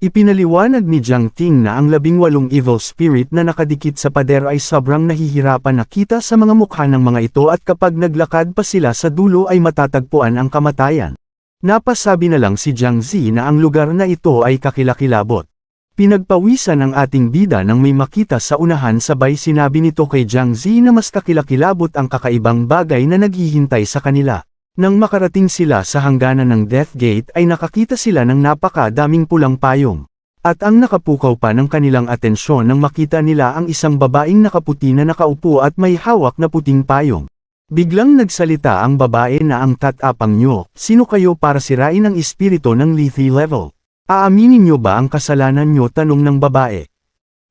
Ipinaliwanag ni Jiang Ting na ang 18 evil spirit na nakadikit sa pader ay sobrang nahihirapan nakita sa mga mukha ng mga ito at kapag naglakad pa sila sa dulo ay matatagpuan ang kamatayan. Napasabi na lang si Jiang Zi na ang lugar na ito ay kakilakilabot. Pinagpawisan ang ating bida nang may makita sa unahan sabay sinabi nito kay Jiang Zi na mas kakilakilabot ang kakaibang bagay na naghihintay sa kanila. Nang makarating sila sa hangganan ng Death Gate ay nakakita sila ng napakadaming pulang payong. At ang nakapukaw pa ng kanilang atensyon nang makita nila ang isang babaeng nakaputi na nakaupo at may hawak na puting payong. Biglang nagsalita ang babae na ang tatapang nyo, sino kayo para sirain ang espiritu ng Lethe level? Aaminin nyo ba ang kasalanan nyo? Tanong ng babae.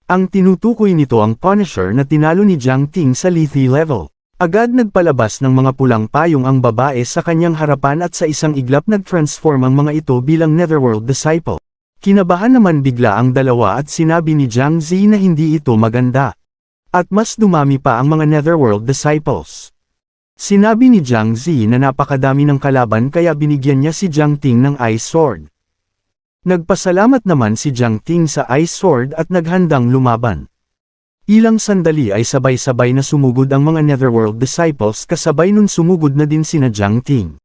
Ang tinutukoy nito ang Punisher na tinalo ni Jiang Ting sa Lethe level. Agad nagpalabas ng mga pulang payong ang babae sa kanyang harapan at sa isang iglap nag-transform ang mga ito bilang Netherworld Disciple. Kinabahan naman bigla ang dalawa at sinabi ni Jiang Zi na hindi ito maganda. At mas dumami pa ang mga Netherworld Disciples. Sinabi ni Jiang Zi na napakadami ng kalaban kaya binigyan niya si Jiang Ting ng Ice Sword. Nagpasalamat naman si Jiang Ting sa Ice Sword at naghandang lumaban. Ilang sandali ay sabay-sabay na sumugod ang mga Netherworld Disciples kasabay nun sumugod na din sina Jiang Ting.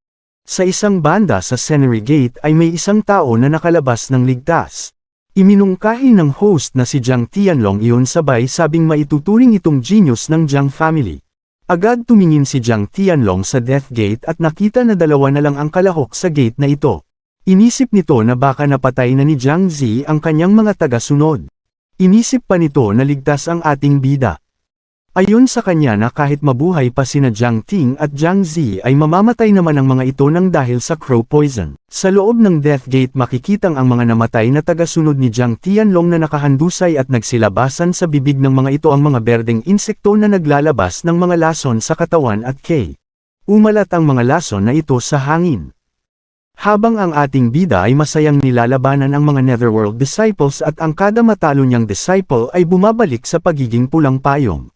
Sa isang banda sa Scenery Gate ay may isang tao na nakalabas ng ligtas. Iminungkahi ng host na si Jiang Tianlong iyon sabay sabing maituturing itong genius ng Jiang family. Agad tumingin si Jiang Tianlong sa Death Gate at nakita na dalawa na lang ang kalahok sa gate na ito. Inisip nito na baka napatay na ni Jiang Zi ang kanyang mga taga-sunod. Inisip pa nito na ligtas ang ating bida. Ayon sa kanya na kahit mabuhay pa sina Jiang Ting at Jiang Zi ay mamamatay naman ang mga ito nang dahil sa crow poison. Sa loob ng Death Gate makikitang ang mga namatay na taga-sunod ni Jiang Tianlong na nakahandusay at nagsilabasan sa bibig ng mga ito ang mga berdeng insekto na naglalabas ng mga lason sa katawan at umalat ang mga lason na ito sa hangin. Habang ang ating bida ay masayang nilalabanan ang mga Netherworld Disciples at ang kada matalo niyang disciple ay bumabalik sa pagiging pulang payong.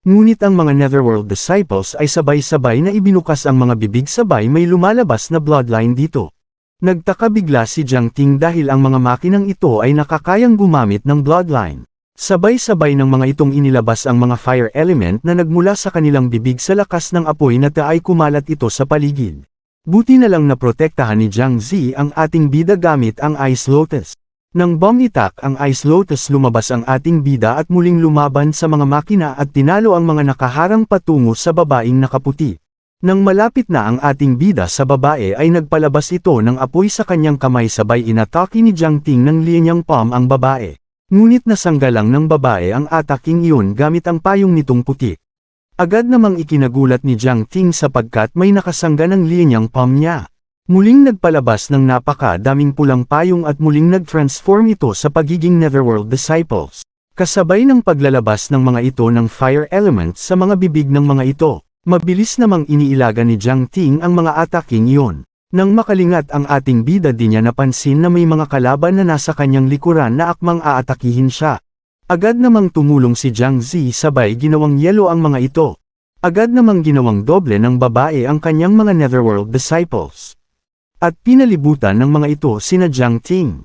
Ngunit ang mga Netherworld Disciples ay sabay-sabay na ibinukas ang mga bibig sabay may lumalabas na bloodline dito. Nagtaka bigla si Jiang Ting dahil ang mga makinang ito ay nakakayang gumamit ng bloodline. Sabay-sabay ng mga itong inilabas ang mga fire element na nagmula sa kanilang bibig sa lakas ng apoy na ay kumalat ito sa paligid. Buti na lang naprotektahan ni Jiang Zi ang ating bida gamit ang Ice Lotus. Nang bumitak ang Ice Lotus lumabas ang ating bida at muling lumaban sa mga makina at tinalo ang mga nakaharang patungo sa babaeng nakaputi. Nang malapit na ang ating bida sa babae ay nagpalabas ito ng apoy sa kanyang kamay sabay inatake ni Jiang Ting ng linyang palm ang babae. Ngunit nasanggalang ng babae ang ataking iyon gamit ang payong nitong puti. Agad namang ikinagulat ni Jiang Ting sapagkat may nakasangga ng linyang palm niya. Muling nagpalabas ng napakadaming pulang payong at muling nag-transform ito sa pagiging Netherworld Disciples. Kasabay ng paglalabas ng mga ito ng fire elements sa mga bibig ng mga ito, mabilis namang iniilaga ni Jiang Ting ang mga ataking iyon. Nang makalingat ang ating bida di niya napansin na may mga kalaban na nasa kanyang likuran na akmang aatakihin siya. Agad namang tumulong si Jiang Zi sabay ginawang yelo ang mga ito. Agad namang ginawang doble ng babae ang kanyang mga Netherworld Disciples. At pinalibutan ng mga ito sina Jiang Ting.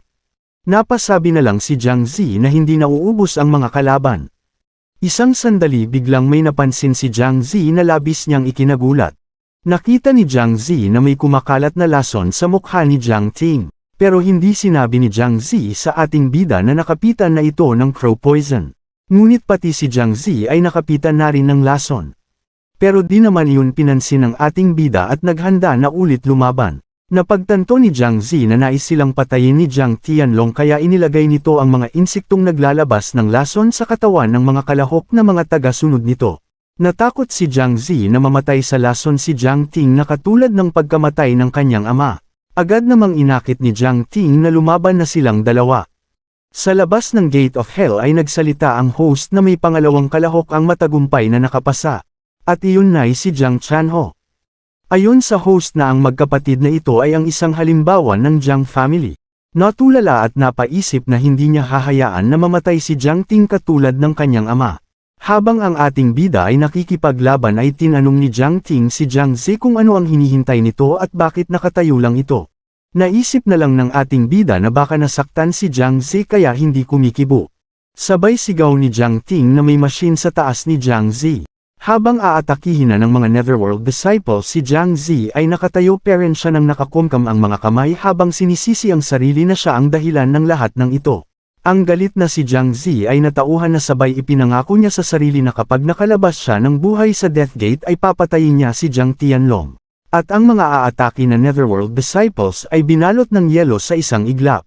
Napasabi na lang si Jiang Zi na hindi nauubos ang mga kalaban. Isang sandali biglang may napansin si Jiang Zi na labis niyang ikinagulat. Nakita ni Jiang Zi na may kumakalat na lason sa mukha ni Jiang Ting, pero hindi sinabi ni Jiang Zi sa ating bida na nakapitan na ito ng crow poison. Ngunit pati si Jiang Zi ay nakapitan na rin ng lason. Pero di naman iyon pinansin ng ating bida at naghanda na ulit lumaban. Napagtanto ni Jiang Zi na nais silang patayin ni Jiang Tianlong kaya inilagay nito ang mga insektong naglalabas ng lason sa katawan ng mga kalahok na mga taga-sunod nito. Natakot si Jiang Zi na mamatay sa lason si Jiang Ting na katulad ng pagkamatay ng kanyang ama. Agad namang inakit ni Jiang Ting na lumaban na silang dalawa. Sa labas ng Gate of Hell ay nagsalita ang host na may pangalawang kalahok ang matagumpay na nakapasa. At iyon na si Jiang Chanho. Ayon sa host na ang magkapatid na ito ay ang isang halimbawa ng Jiang family. Natulala at napaisip na hindi niya hahayaan na mamatay si Jiang Ting katulad ng kanyang ama. Habang ang ating bida ay nakikipaglaban ay tinanong ni Jiang Ting si Jiang Zi kung ano ang hinihintay nito at bakit nakatayo lang ito. Naisip na lang ng ating bida na baka nasaktan si Jiang Zi kaya hindi kumikibo. Sabay sigaw ni Jiang Ting na may machine sa taas ni Jiang Zi. Habang aatakihin na ng mga Netherworld disciples si Jiang Zi ay nakatayo pero siya nang nakakumkam ang mga kamay habang sinisisi ang sarili na siya ang dahilan ng lahat ng ito. Ang galit na si Jiang Zi ay natauhan na sabay ipinangako niya sa sarili na kapag nakalabas siya ng buhay sa Death Gate ay papatayin niya si Jiang Tianlong. At ang mga aatake na Netherworld disciples ay binalot ng yelo sa isang iglap.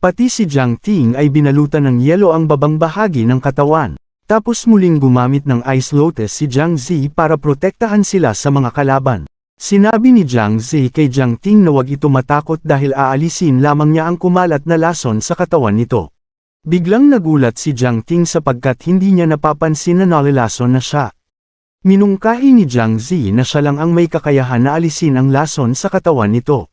Pati si Jiang Ting ay binalutan ng yelo ang babang bahagi ng katawan. Tapos muling gumamit ng Ice Lotus si Jiang Zi para protektahan sila sa mga kalaban. Sinabi ni Jiang Zi kay Jiang Ting na wag ito matakot dahil aalisin lamang niya ang kumalat na lason sa katawan nito. Biglang nagulat si Jiang Ting sapagkat hindi niya napapansin na nalilason na siya. Minungkahi ni Jiang Zi na siya lang ang may kakayahan na alisin ang lason sa katawan nito.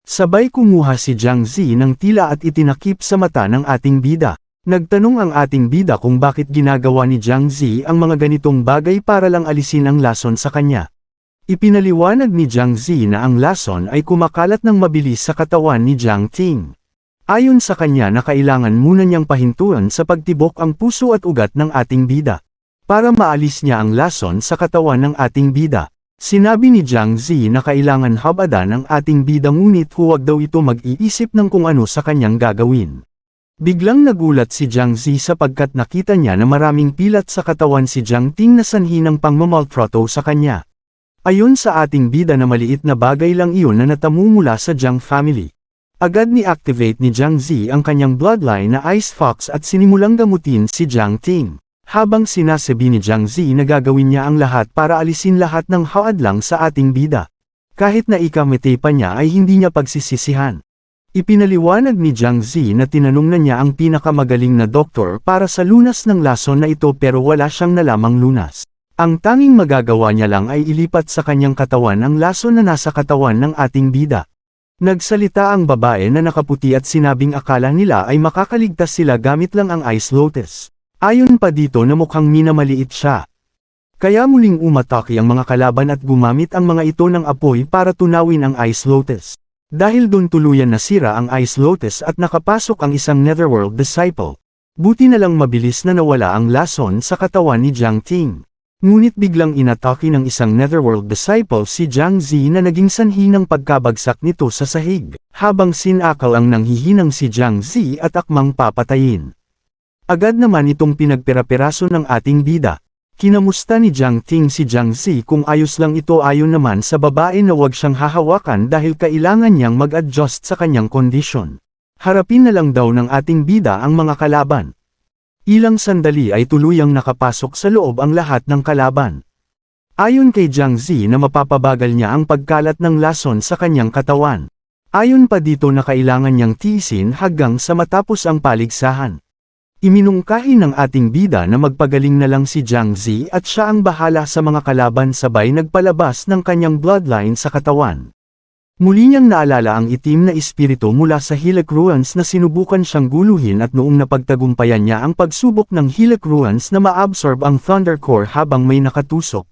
Sabay kumuha si Jiang Zi ng tila at itinakip sa mata ng ating bida. Nagtanong ang ating bida kung bakit ginagawa ni Jiang Zi ang mga ganitong bagay para lang alisin ang lason sa kanya. Ipinaliwanag ni Jiang Zi na ang lason ay kumakalat ng mabilis sa katawan ni Jiang Ting. Ayon sa kanya na kailangan muna niyang pahintuan sa pagtibok ang puso at ugat ng ating bida. Para maalis niya ang lason sa katawan ng ating bida. Sinabi ni Jiang Zi na kailangan habadan ang ating bida ngunit huwag daw ito mag-iisip ng kung ano sa kanyang gagawin. Biglang nagulat si Jiang Zi sapagkat nakita niya na maraming pilat sa katawan si Jiang Ting na sanhi ng pangmamaltrato sa kanya. Ayon sa ating bida na maliit na bagay lang iyon na natamu mula sa Jiang family. Agad ni-activate ni Jiang Zi ang kanyang bloodline na Ice Fox at sinimulang gamutin si Jiang Ting. Habang sinasabi ni Jiang Zi na gagawin niya ang lahat para alisin lahat ng haadlang sa ating bida. Kahit na ikamete pa niya ay hindi niya pagsisisihan. Ipinaliwanag ni Jiang Zi na tinanong na niya ang pinakamagaling na doktor para sa lunas ng lason na ito pero wala siyang nalamang lunas. Ang tanging magagawa niya lang ay ilipat sa kanyang katawan ang lason na nasa katawan ng ating bida. Nagsalita ang babae na nakaputi at sinabing akala nila ay makakaligtas sila gamit lang ang Ice Lotus. Ayon pa dito na mukhang minamaliit siya. Kaya muling umatake ang mga kalaban at gumamit ang mga ito ng apoy para tunawin ang Ice Lotus. Dahil doon tuluyan nasira ang Ice Lotus at nakapasok ang isang Netherworld disciple. Buti na lang mabilis na nawala ang lason sa katawan ni Jiang Ting. Ngunit biglang inatake ng isang Netherworld disciple si Jiang Zi na naging sanhi ng pagkabagsak nito sa sahig, habang sinakal ang nanghihinang si Jiang Zi at akmang papatayin. Agad naman itong pinagpira-piraso ng ating bida. Kinamusta ni Jiang Ting si Jiang Zi kung ayos lang ito ayon naman sa babae na wag siyang hahawakan dahil kailangan niyang mag-adjust sa kanyang kondisyon. Harapin na lang daw ng ating bida ang mga kalaban. Ilang sandali ay tuluyang nakapasok sa loob ang lahat ng kalaban. Ayon kay Jiang Zi na mapapabagal niya ang pagkalat ng lason sa kanyang katawan. Ayon pa dito na kailangan niyang tiisin hanggang sa matapos ang paligsahan. Iminungkahi ng ating bida na magpagaling na lang si Jiang Zi at siya ang bahala sa mga kalaban sabay nagpalabas ng kanyang bloodline sa katawan. Muli niyang naalala ang itim na espiritu mula sa Hilak Ruins na sinubukan siyang guluhin at noong napagtagumpayan niya ang pagsubok ng Hilak Ruins na maabsorb ang Thunder Core habang may nakatusok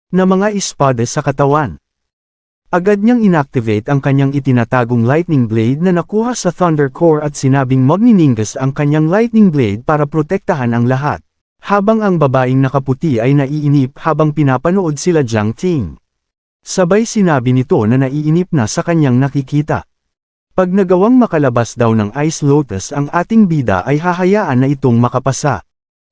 na mga espada sa katawan. Agad niyang inactivate ang kanyang itinatagong Lightning Blade na nakuha sa Thunder Core at sinabing magniningas ang kanyang Lightning Blade para protektahan ang lahat. Habang ang babaeng nakaputi ay naiinip habang pinapanood sila Jiang Ting. Sabay sinabi nito na naiinip na sa kanyang nakikita. Pag nagawang makalabas daw ng Ice Lotus ang ating bida ay hahayaan na itong makapasa.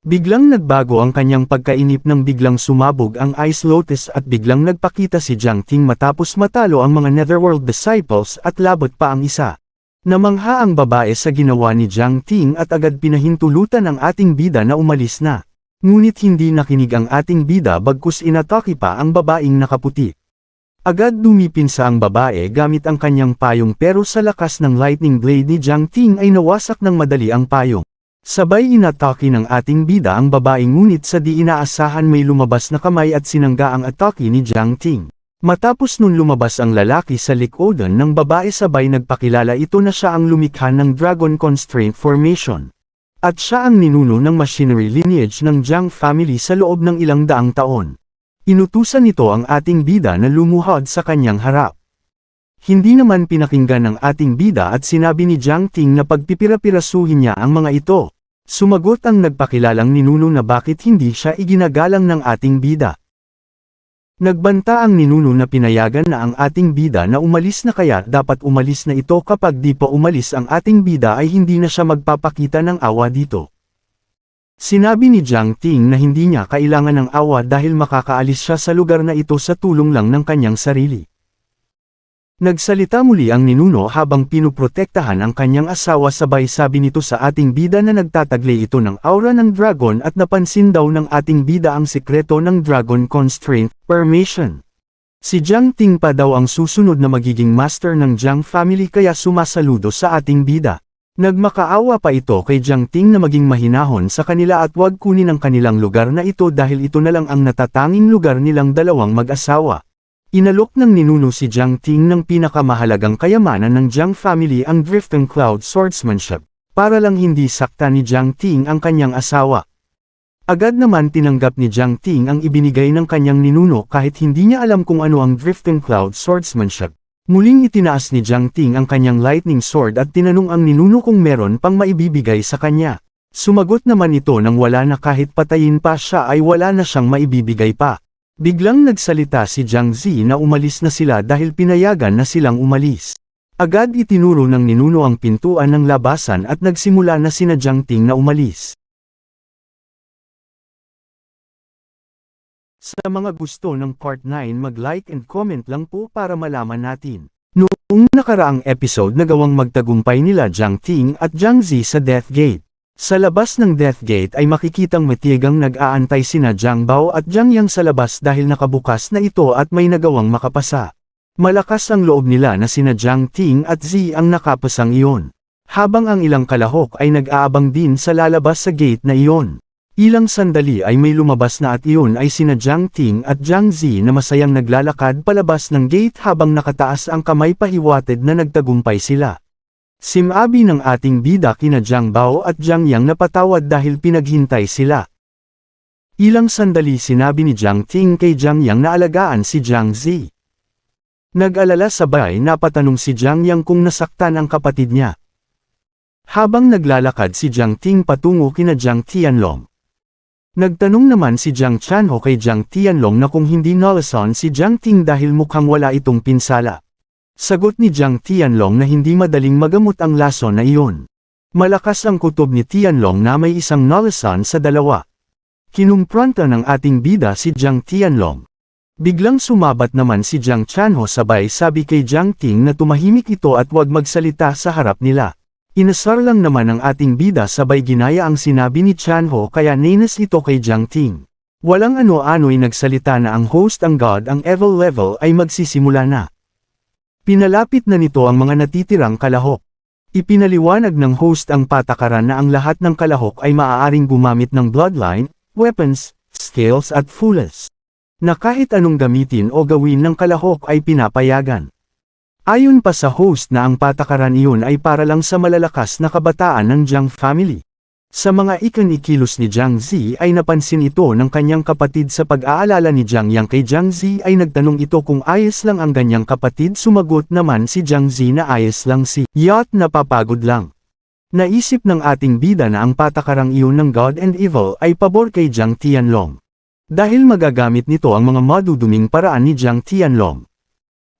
Biglang nagbago ang kanyang pagkainip nang biglang sumabog ang Ice Lotus at biglang nagpakita si Jiang Ting matapos matalo ang mga Netherworld Disciples at labot pa ang isa. Namangha ang babae sa ginawa ni Jiang Ting at agad pinahintulutan ang ating bida na umalis na. Ngunit hindi nakinig ang ating bida bagkus inatake pa ang babaeng nakaputi. Agad dumipinsa ang babae gamit ang kanyang payong pero sa lakas ng lightning blade ni Jiang Ting ay nawasak ng madali ang payong. Sabay inatake ng ating bida ang babae ngunit sa di inaasahan may lumabas na kamay at sinangga ang atake ni Jiang Ting. Matapos nun lumabas ang lalaki sa likodan ng babae sabay nagpakilala ito na siya ang lumikha ng Dragon Constraint Formation. At siya ang ninuno ng machinery lineage ng Jiang family sa loob ng ilang daang taon. Inutusan nito ang ating bida na lumuhod sa kanyang harap. Hindi naman pinakinggan ng ating bida at sinabi ni Jiang Ting na pagpipira-pirasuhin niya ang mga ito. Sumagot ang nagpakilalang ninuno na bakit hindi siya iginagalang ng ating bida. Nagbanta ang ninuno na pinayagan na ang ating bida na umalis na kaya dapat umalis na ito kapag di pa umalis ang ating bida ay hindi na siya magpapakita ng awa dito. Sinabi ni Jiang Ting na hindi niya kailangan ng awa dahil makakaalis siya sa lugar na ito sa tulong lang ng kanyang sarili. Nagsalita muli ang ninuno habang pinuprotektahan ang kanyang asawa sabay sabi nito sa ating bida na nagtataglay ito ng aura ng dragon at napansin daw ng ating bida ang sikreto ng Dragon Constraint Formation. Si Jiang Ting pa daw ang susunod na magiging master ng Jiang family kaya sumasaludo sa ating bida. Nagmakaawa pa ito kay Jiang Ting na maging mahinahon sa kanila at wag kunin ang kanilang lugar na ito dahil ito na lang ang natatanging lugar nilang dalawang mag-asawa. Inalok ng ninuno si Jiang Ting ng pinakamahalagang kayamanan ng Jiang family ang Drifting Cloud Swordsmanship, para lang hindi sakta ni Jiang Ting ang kanyang asawa. Agad naman tinanggap ni Jiang Ting ang ibinigay ng kanyang ninuno kahit hindi niya alam kung ano ang Drifting Cloud Swordsmanship. Muling itinaas ni Jiang Ting ang kanyang lightning sword at tinanong ang ninuno kung meron pang maibibigay sa kanya. Sumagot naman ito nang wala na kahit patayin pa siya ay wala na siyang maibibigay pa. Biglang nagsalita si Jiang Zi na umalis na sila dahil pinayagan na silang umalis. Agad itinuro ng ninuno ang pintuan ng labasan at nagsimula na sina Jiang Ting na umalis. Sa mga gusto ng part 9 mag-like and comment lang po para malaman natin. Noong nakaraang episode nagawang magtagumpay nila Jiang Ting at Jiang Zi sa Death Gate. Sa labas ng Death Gate ay makikitang matigang nag-aantay sina Jiang Bao at Jiang Yang sa labas dahil nakabukas na ito at may nagawang makapasa. Malakas ang loob nila na sina Jiang Ting at Zi ang nakapasang iyon. Habang ang ilang kalahok ay nag-aabang din sa lalabas sa gate na iyon. Ilang sandali ay may lumabas na at iyon ay sina Jiang Ting at Jiang Zi na masayang naglalakad palabas ng gate habang nakataas ang kamay pahiwated na nagtagumpay sila. Simabi ng ating bida kina Jiang Bao at Jiang Yang napatawad dahil pinaghintay sila. Ilang sandali sinabi ni Jiang Ting kay Jiang Yang na alagaan si Jiang Zi. Nag-alala sabay napatanong si Jiang Yang kung nasaktan ang kapatid niya. Habang naglalakad si Jiang Ting patungo kina Jiang Tianlong. Nagtanong naman si Jiang Chanho kay Jiang Tianlong na kung hindi nalason si Jiang Ting dahil mukhang wala itong pinsala. Sagot ni Jiang Tianlong na hindi madaling magamot ang lason na iyon. Malakas ang kutob ni Tianlong na may isang nalason sa dalawa. Kinumpronta ng ating bida si Jiang Tianlong. Biglang sumabat naman si Jiang Chanho sabay sabi kay Jiang Ting na tumahimik ito at wag magsalita sa harap nila. Inasar lang naman ang ating bida sabay ginaya ang sinabi ni Chanho kaya ninas ito kay Jiang Ting. Walang ano-ano'y nagsalita na ang host ang god ang evil level ay magsisimula na. Pinalapit na nito ang mga natitirang kalahok. Ipinaliwanag ng host ang patakaran na ang lahat ng kalahok ay maaaring gumamit ng bloodline, weapons, skills at fullest. Na kahit anong gamitin o gawin ng kalahok ay pinapayagan. Ayon pa sa host na ang patakaran iyon ay para lang sa malalakas na kabataan ng Jiang family. Sa mga ikinikilos ni Jiang Zi ay napansin ito ng kanyang kapatid sa pag-aalala ni Jiang Yang kay Jiang Zi ay nagtanong ito kung ayos lang ang ganyang kapatid sumagot naman si Jiang Zi na ayos lang si Yacht napapagod lang. Naisip ng ating bida na ang patakarang iyon ng God and Evil ay pabor kay Jiang Tianlong. Dahil magagamit nito ang mga maduduming paraan ni Jiang Tianlong.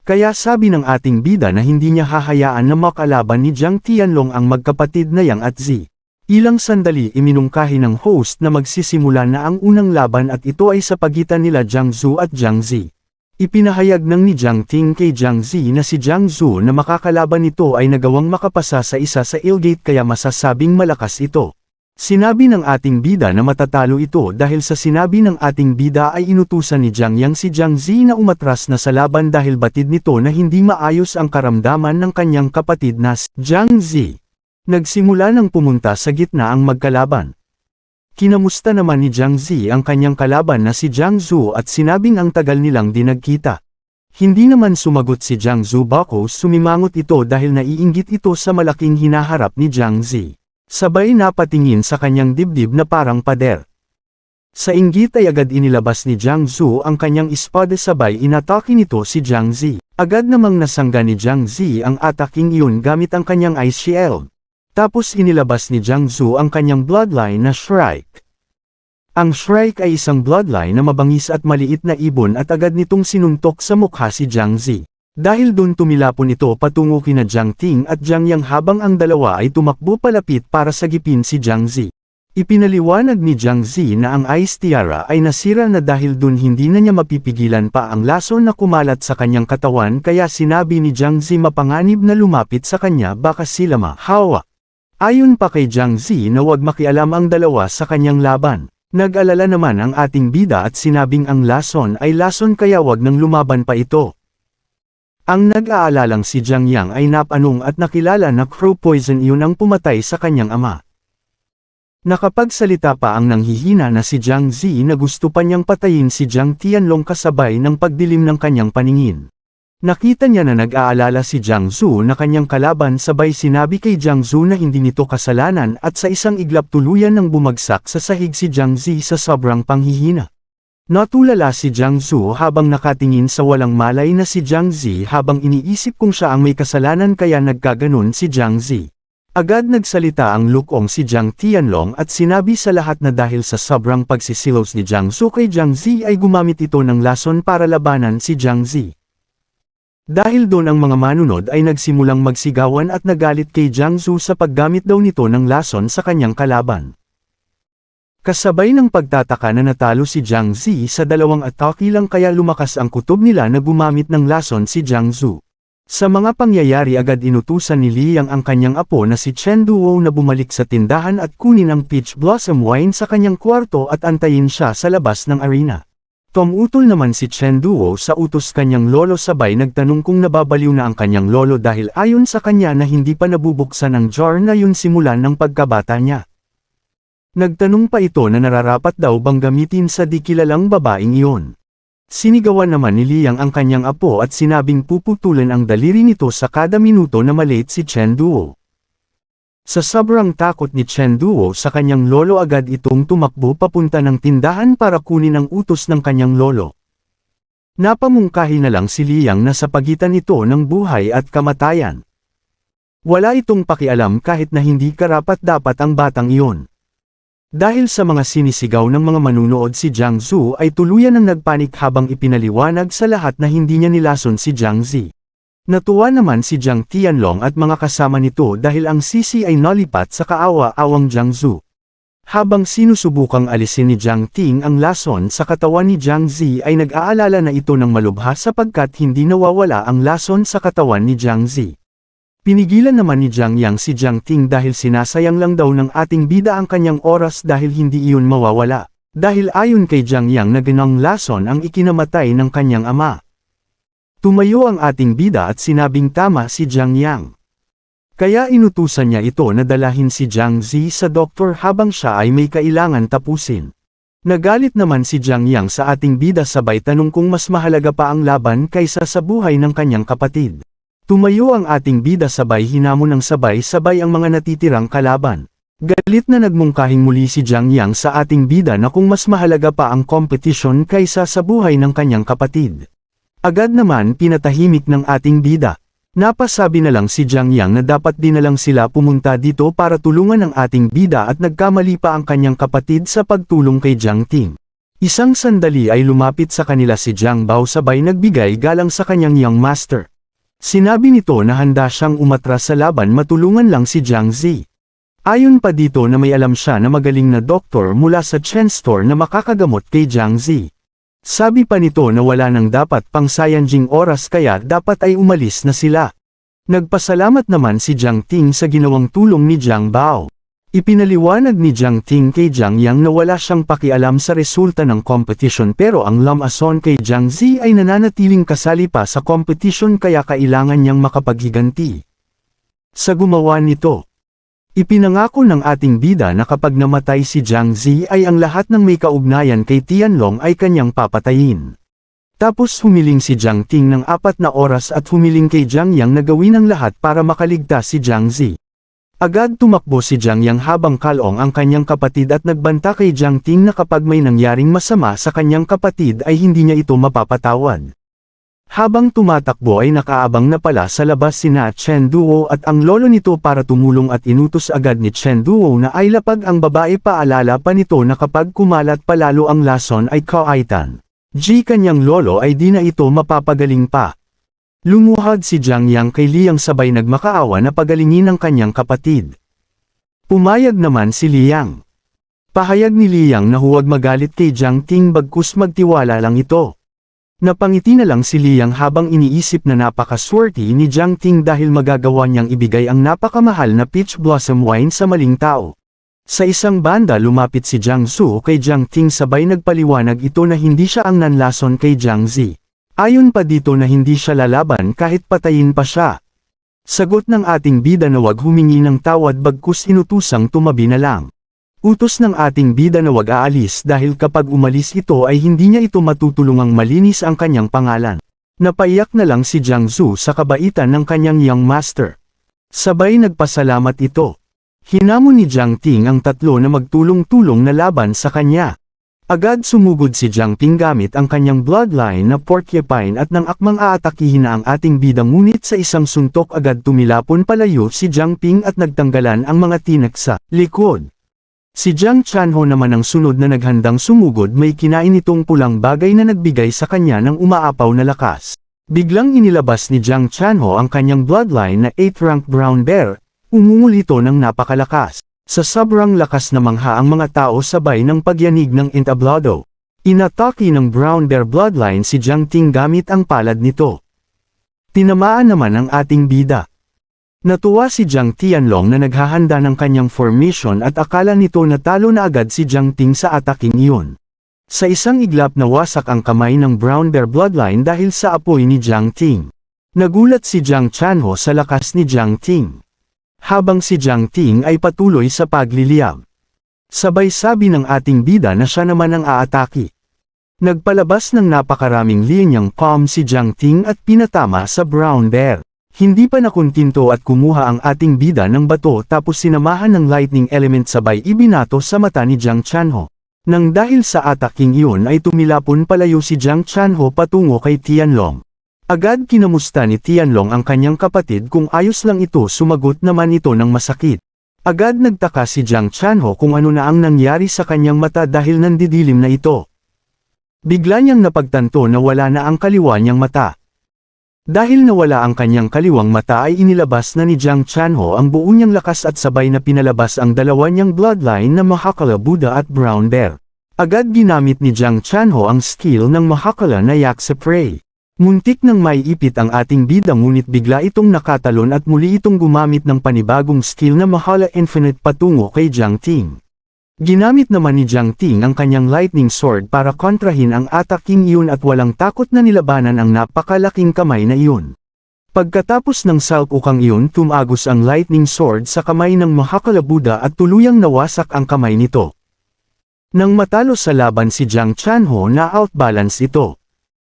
Kaya sabi ng ating bida na hindi niya hahayaan na makalaban ni Jiang Tianlong ang magkapatid na Yang at Zi. Ilang sandali iminungkahi ng host na magsisimula na ang unang laban at ito ay sa pagitan nila Jiang Zhu at Jiang Zi. Ipinahayag ng ni Jiang Ting kay Jiang Zi na si Jiang Zhu na makakalaban nito ay nagawang makapasa sa isa sa Illgate kaya masasabing malakas ito. Sinabi ng ating bida na matatalo ito dahil sa sinabi ng ating bida ay inutusan ni Jiang Yang si Jiang Zi na umatras na sa laban dahil batid nito na hindi maayos ang karamdaman ng kanyang kapatid na si Jiang Zi. Nagsimula nang pumunta sa gitna ang magkalaban. Kinamusta naman ni Jiang Zi ang kanyang kalaban na si Jiang Zhu at sinabing ang tagal nilang di nagkita. Hindi naman sumagot si Jiang Zhu bako sumimangot ito dahil naiinggit ito sa malaking hinaharap ni Jiang Zi. Sabay napatingin sa kanyang dibdib na parang pader. Sa inggit ay agad inilabas ni Jiang Zhu ang kanyang espada sabay inatake nito si Jiang Zi. Agad namang nasangga ni Jiang Zi ang ataking iyon gamit ang kanyang Ice Shield. Tapos inilabas ni Jiang Zhu ang kanyang bloodline na Shrike. Ang Shrike ay isang bloodline na mabangis at maliit na ibon at agad nitong sinuntok sa mukha si Jiang Zi. Dahil doon tumilapon ito patungo kina Jiang Ting at Jiang Yang habang ang dalawa ay tumakbo palapit para sagipin si Jiang Zi. Ipinaliwanag ni Jiang Zi na ang Ice Tiara ay nasira na dahil doon hindi na niya mapipigilan pa ang lason na kumalat sa kanyang katawan kaya sinabi ni Jiang Zi mapanganib na lumapit sa kanya baka sila mahawa. Ayon pa kay Jiang Zi na huwag makialam ang dalawa sa kanyang laban. Nag-alala naman ang ating bida at sinabing ang lason ay lason kaya wag nang lumaban pa ito. Ang nag-aalalang si Jiang Yang ay napanong at nakilala na crow poison iyon ang pumatay sa kanyang ama. Nakapagsalita pa ang nanghihina na si Jiang Zi na gusto pa niyang patayin si Jiang Tianlong kasabay ng pagdilim ng kanyang paningin. Nakita niya na nag-aalala si Jiang Zhu na kanyang kalaban sabay sinabi kay Jiang Zhu na hindi nito kasalanan at sa isang iglap tuluyan nang bumagsak sa sahig si Jiang Zi sa sobrang panghihina. Natulala si Jiang Zhu habang nakatingin sa walang malay na si Jiang Zi habang iniisip kung siya ang may kasalanan kaya nagkaganon si Jiang Zi. Agad nagsalita ang lukong si Jiang Tianlong at sinabi sa lahat na dahil sa sobrang pagsisilos ni Jiang Zhu kay Jiang Zi ay gumamit ito ng lason para labanan si Jiang Zi. Dahil doon ang mga manunod ay nagsimulang magsigawan at nagalit kay Jiang Zhu sa paggamit daw nito ng lason sa kanyang kalaban. Kasabay ng pagtataka na natalo si Jiang Zi sa dalawang atake lang kaya lumakas ang kutob nila na gumamit ng lason si Jiang Zhu. Sa mga pangyayari agad inutusan ni Liang ang kanyang apo na si Chen Duo na bumalik sa tindahan at kunin ang Peach Blossom Wine sa kanyang kwarto at antayin siya sa labas ng arena. Tumutol naman si Chen Duo sa utos kanyang lolo sabay nagtanong kung nababaliw na ang kanyang lolo dahil ayon sa kanya na hindi pa nabubuksan ang jar na yun simulan ng pagkabata niya. Nagtanong pa ito na nararapat daw bang gamitin sa di kilalang babaeng iyon. Sinigawan naman ni Liang ang kanyang apo at sinabing puputulan ang daliri nito sa kada minuto na malate si Chen Duo. Sa sobrang takot ni Chen Duo sa kanyang lolo agad itong tumakbo papunta ng tindahan para kunin ang utos ng kanyang lolo. Napamungkahi na lang si Liang na sa pagitan ito ng buhay at kamatayan. Wala itong pakialam kahit na hindi karapat-dapat ang batang iyon. Dahil sa mga sinisigaw ng mga manunood si Jiang Zhu ay tuluyan ng nagpanik habang ipinaliwanag sa lahat na hindi niya nilason si Jiang Zi. Natuwa naman si Jiang Tianlong at mga kasama nito dahil ang sisi ay nalipat sa kaawa-awang Jiang Zhu. Habang sinusubukang alisin ni Jiang Ting ang lason sa katawan ni Jiang Zi ay nag-aalala na ito ng malubha sapagkat hindi nawawala ang lason sa katawan ni Jiang Zi. Pinigilan naman ni Jiang Yang si Jiang Ting dahil sinasayang lang daw ng ating bida ang kanyang oras dahil hindi iyon mawawala. Dahil ayon kay Jiang Yang na ganang lason ang ikinamatay ng kanyang ama. Tumayo ang ating bida at sinabing tama si Jiang Yang. Kaya inutusan niya ito na dalahin si Jiang Zi sa doktor habang siya ay may kailangan tapusin. Nagalit naman si Jiang Yang sa ating bida sabay tanong kung mas mahalaga pa ang laban kaysa sa buhay ng kanyang kapatid. Tumayo ang ating bida sabay hinamon ng sabay-sabay ang mga natitirang kalaban. Galit na nagmungkahing muli si Jiang Yang sa ating bida na kung mas mahalaga pa ang kompetisyon kaysa sa buhay ng kanyang kapatid. Agad naman pinatahimik ng ating bida. Napasabi na lang si Jiang Yang na dapat din na lang sila pumunta dito para tulungan ang ating bida at nagkamali pa ang kanyang kapatid sa pagtulong kay Jiang Ting. Isang sandali ay lumapit sa kanila si Jiang Bao sabay nagbigay galang sa kanyang young master. Sinabi nito na handa siyang umatras sa laban matulungan lang si Jiang Zi. Ayon pa dito na may alam siya na magaling na doktor mula sa Chen Store na makakagamot kay Jiang Zi. Sabi pa nito na wala nang dapat pang sayanjing oras kaya dapat ay umalis na sila. Nagpasalamat naman si Jiang Ting sa ginawang tulong ni Jiang Bao. Ipinaliwanag ni Jiang Ting kay Jiang Yang na wala siyang pakialam sa resulta ng competition pero ang lamason kay Jiang Zi ay nananatiling kasali pa sa competition kaya kailangan niyang makapaghiganti. Sa gumawa nito, ipinangako ng ating bida na kapag namatay si Jiang Zi ay ang lahat ng may kaugnayan kay Tianlong ay kanyang papatayin. Tapos humiling si Jiang Ting ng 4 na oras at humiling kay Jiang Yang na gawin ang lahat para makaligtas si Jiang Zi. Agad tumakbo si Jiang Yang habang kalong ang kanyang kapatid at nagbanta kay Jiang Ting na kapag may nangyaring masama sa kanyang kapatid ay hindi niya ito mapapatawad. Habang tumatakbo ay nakaabang na pala sa labas sina Chen Duo at ang lolo nito para tumulong at inutos agad ni Chen Duo na ay lapag ang babae paalala pa nito na kapag kumalat palalo ang lason ay kaitan. Kanyang lolo ay di na ito mapapagaling pa. Lumuhad si Jiang Yang kay Liang sabay nagmakaawa na pagalingin ang kanyang kapatid. Pumayag naman si Liang. Pahayag ni Liang na huwag magalit kay Jiang Ting bagkus magtiwala lang ito. Napangiti na lang si Liang habang iniisip na napakaswerte ni Jiang Ting dahil magagawa niyang ibigay ang napakamahal na peach blossom wine sa maling tao. Sa isang banda lumapit si Jiang Su kay Jiang Ting sabay nagpaliwanag ito na hindi siya ang nanlason kay Jiang Zi. Ayon pa dito na hindi siya lalaban kahit patayin pa siya. Sagot ng ating bida na wag humingi ng tawad bagkus inutusang tumabi na lang. Utos ng ating bida na wag aalis dahil kapag umalis ito ay hindi niya ito matutulungang malinis ang kanyang pangalan. Napaiyak na lang si Jiang Zu sa kabaitan ng kanyang young master. Sabay nagpasalamat ito. Hinamon ni Jiang Ting ang tatlo na magtulong-tulong na laban sa kanya. Agad sumugod si Jiang Ting gamit ang kanyang bloodline na porcupine at nang akmang aatakihin na ang ating bida ngunit sa isang suntok agad tumilapon palayo si Jiang Ping at nagtanggalan ang mga tinak sa likod. Si Jiang Chanho naman ang sunod na naghandang sumugod may kinain itong pulang bagay na nagbigay sa kanya ng umaapaw na lakas. Biglang inilabas ni Jiang Chanho ang kanyang bloodline na 8th-rank brown bear, umungol ito ng napakalakas. Sa sobrang lakas na mangha ang mga tao sabay ng pagyanig ng entablado. Inatake ng brown bear bloodline si Jiang Ting gamit ang palad nito. Tinamaan naman ang ating bida. Natuwa si Jiang Tianlong na naghahanda ng kanyang formation at akala nito na talo na agad si Jiang Ting sa ataking iyon. Sa isang iglap nawasak ang kamay ng brown bear bloodline dahil sa apoy ni Jiang Ting. Nagulat si Jiang Chanho sa lakas ni Jiang Ting. Habang si Jiang Ting ay patuloy sa pagliliyab. Sabay sabi ng ating bida na siya naman ang aatake. Nagpalabas ng napakaraming linyang palm si Jiang Ting at pinatama sa brown bear. Hindi pa nakuntinto at kumuha ang ating bida ng bato tapos sinamahan ng lightning element sabay ibinato sa mata ni Jiang Chanho. Nang dahil sa ataking iyon ay tumilapon palayo si Jiang Chanho patungo kay Tianlong. Agad kinamusta ni Tianlong ang kanyang kapatid kung ayos lang ito sumagot naman ito ng masakit. Agad nagtaka si Jiang Chanho kung ano na ang nangyari sa kanyang mata dahil nandidilim na ito. Bigla niyang napagtanto na wala na ang kaliwa niyang mata. Dahil nawala ang kanyang kaliwang mata ay inilabas na ni Jiang Chanho ang buo niyang lakas at sabay na pinalabas ang dalawa niyang bloodline na Mahakala Buddha at Brown Bear. Agad ginamit ni Jiang Chanho ang skill ng Mahakala na Yakse Prey. Muntik nang maiipit ang ating bida ngunit bigla itong nakatalon at muli itong gumamit ng panibagong skill na Mahala Infinite patungo kay Jiang Ting. Ginamit naman ni Jiang Ting ang kanyang lightning sword para kontrahin ang ataking iyon at walang takot na nilabanan ang napakalaking kamay na iyon. Pagkatapos ng salpukang iyon tumagos ang lightning sword sa kamay ng Mahakala Buddha at tuluyang nawasak ang kamay nito. Nang matalo sa laban si Jiang Chanho na outbalance ito.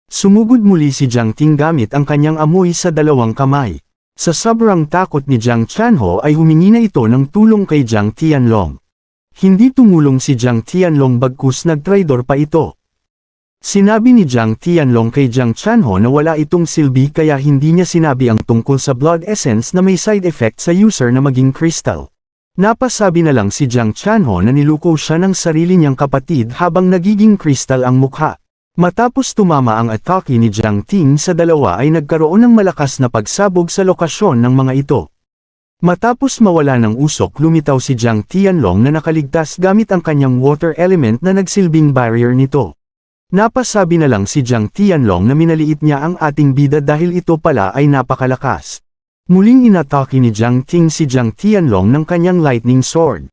Sumugod muli si Jiang Ting gamit ang kanyang amoy sa dalawang kamay. Sa sobrang takot ni Jiang Chanho ay humingi na ito ng tulong kay Jiang Tianlong. Hindi tumulong si Jiang Tianlong bagkus nagtraidor pa ito. Sinabi ni Jiang Tianlong kay Jiang Chanho na wala itong silbi kaya hindi niya sinabi ang tungkol sa blood essence na may side effect sa user na maging crystal. Napasabi na lang si Jiang Chanho na niluko siya ng sarili niyang kapatid habang nagiging crystal ang mukha. Matapos tumama ang atake ni Jiang Ting sa dalawa ay nagkaroon ng malakas na pagsabog sa lokasyon ng mga ito. Matapos mawala ng usok lumitaw si Jiang Tianlong na nakaligtas gamit ang kanyang water element na nagsilbing barrier nito. Napasabi na lang si Jiang Tianlong na minaliit niya ang ating bida dahil ito pala ay napakalakas. Muling inatake ni Jiang Ting si Jiang Tianlong ng kanyang lightning sword.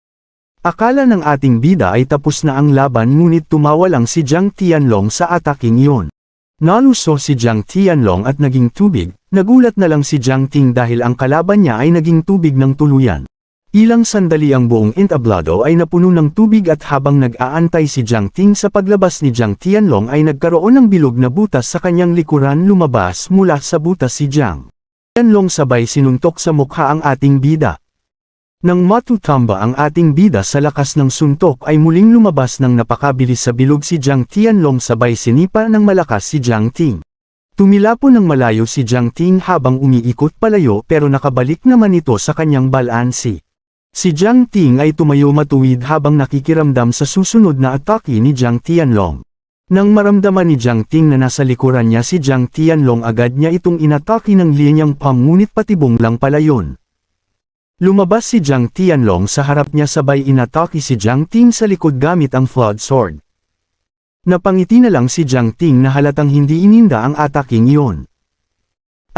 Akala ng ating bida ay tapos na ang laban ngunit tumawa lang si Jiang Tianlong sa ataking iyon. Naluso si Jiang Tianlong at naging tubig, nagulat na lang si Jiang Ting dahil ang kalaban niya ay naging tubig ng tuluyan. Ilang sandali ang buong entablado ay napuno ng tubig at habang nag-aantay si Jiang Ting sa paglabas ni Jiang Tianlong ay nagkaroon ng bilog na butas sa kanyang likuran lumabas mula sa butas si Jiang Tianlong sabay sinuntok sa mukha ang ating bida. Nang matutamba ang ating bida sa lakas ng suntok ay muling lumabas ng napakabilis sa bilog si Jiang Tianlong sabay sinipa ng malakas si Jiang Ting. Tumilapo ng malayo si Jiang Ting habang umiikot palayo pero nakabalik naman ito sa kanyang balansi. Si Jiang Ting ay tumayo matuwid habang nakikiramdam sa susunod na atake ni Jiang Tianlong. Nang maramdaman ni Jiang Ting na nasa likuran niya si Jiang Tianlong agad niya itong inatake ng linyang palm ngunit patibong lang pala yun. Lumabas si Jiang Tianlong sa harap niya sabay inatake si Jiang Ting sa likod gamit ang flood sword. Napangiti na lang si Jiang Ting na halatang hindi ininda ang ataking iyon.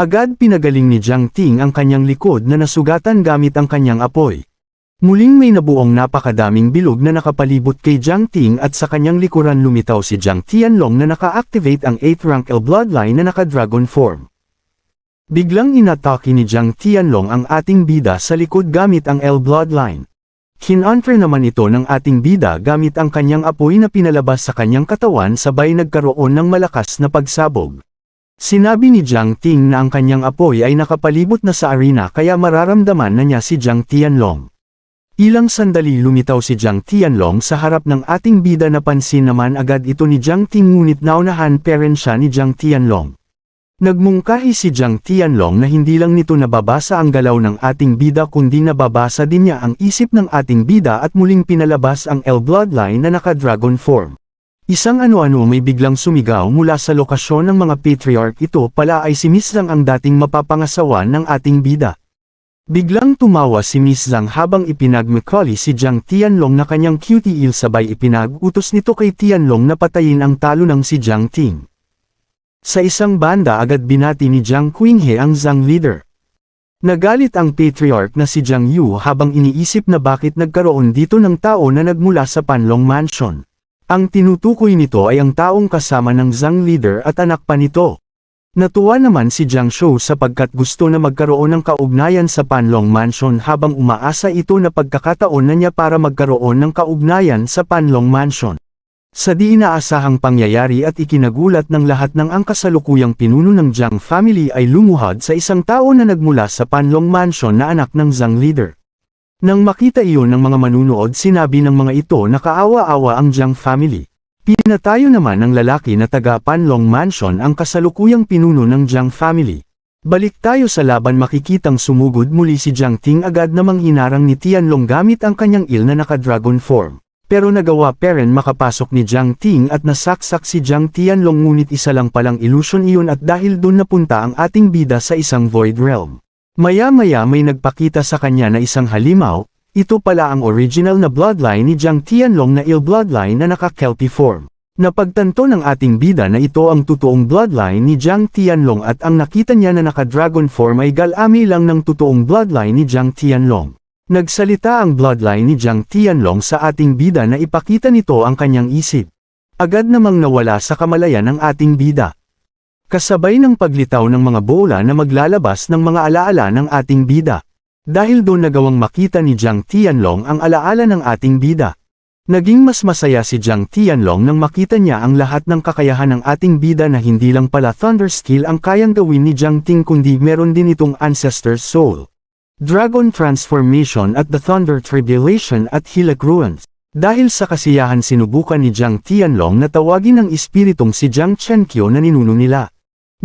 Agad pinagaling ni Jiang Ting ang kanyang likod na nasugatan gamit ang kanyang apoy. Muling may nabuong napakadaming bilog na nakapalibot kay Jiang Ting at sa kanyang likuran lumitaw si Jiang Tianlong na naka-activate ang 8th rank L bloodline na naka-dragon form. Biglang inatake ni Jiang Tianlong ang ating bida sa likod gamit ang L bloodline. Kinonfer naman ito ng ating bida gamit ang kanyang apoy na pinalabas sa kanyang katawan sabay nagkaroon ng malakas na pagsabog. Sinabi ni Jiang Ting na ang kanyang apoy ay nakapalibot na sa arena kaya mararamdaman na niya si Jiang Tianlong. Ilang sandali lumitaw si Jiang Tianlong sa harap ng ating bida napansin naman agad ito ni Jiang Ting ngunit naunahan pa rin siya ni Jiang Tianlong. Nagmungkahi si Jiang Tianlong na hindi lang nito nababasa ang galaw ng ating bida kundi nababasa din niya ang isip ng ating bida at muling pinalabas ang L bloodline na naka-dragon form. Isang ano-ano may biglang sumigaw mula sa lokasyon ng mga patriarch ito pala ay si Miss Zhang ang dating mapapangasawa ng ating bida. Biglang tumawa si Miss Zhang habang ipinagmukali si Jiang Tianlong na kanyang cutie sabay ipinag-utos nito kay Tianlong na patayin ang talo ng si Jiang Ting. Sa isang banda agad binati ni Jiang Qinghe ang Zhang leader. Nagalit ang patriarch na si Jiang Yu habang iniisip na bakit nagkaroon dito ng tao na nagmula sa Panlong Mansion. Ang tinutukoy nito ay ang taong kasama ng Zhang leader at anak pa nito. Natuwa naman si Jiang Shou sapagkat gusto na magkaroon ng kaugnayan sa Panlong Mansion habang umaasa ito na pagkakataon na niya para magkaroon ng kaugnayan sa Panlong Mansion. Sa di inaasahang pangyayari at ikinagulat ng lahat ng ang kasalukuyang pinuno ng Jiang family ay lumuhad sa isang tao na nagmula sa Panlong Mansion na anak ng Zhang leader. Nang makita iyon ng mga manunood sinabi ng mga ito na kaawa-awa ang Jiang family. Pinatayo naman ng lalaki na taga Panlong Mansion ang kasalukuyang pinuno ng Jiang family. Balik tayo sa laban makikitang sumugod muli si Jiang Ting agad namang hinarang ni Tianlong gamit ang kanyang il na naka-dragon form. Pero nagawa pa rin makapasok ni Jiang Ting at nasaksak si Jiang Tianlong ngunit isa lang palang illusion iyon at dahil doon napunta ang ating bida sa isang void realm. Maya-maya may nagpakita sa kanya na isang halimaw. Ito pala ang original na bloodline ni Jiang Tianlong na il bloodline na naka-kelpie form. Napagtanto ng ating bida na ito ang totoong bloodline ni Jiang Tianlong at ang nakita niya na naka-dragon form ay galami lang ng totoong bloodline ni Jiang Tianlong. Nagsalita ang bloodline ni Jiang Tianlong sa ating bida na ipakita nito ang kanyang isip. Agad namang nawala sa kamalayan ng ating bida. Kasabay ng paglitaw ng mga bola na maglalabas ng mga alaala ng ating bida. Dahil doon nagawang makita ni Jiang Tianlong ang alaala ng ating bida. Naging mas masaya si Jiang Tianlong nang makita niya ang lahat ng kakayahan ng ating bida na hindi lang pala Thunder Skill ang kayang gawin ni Jiang Ting kundi meron din itong Ancestor's Soul, Dragon Transformation at the Thunder Tribulation at Hilak Ruins. Dahil sa kasiyahan sinubukan ni Jiang Tianlong na tawagin ang espiritong si Jiang Chenkyo na ninuno nila.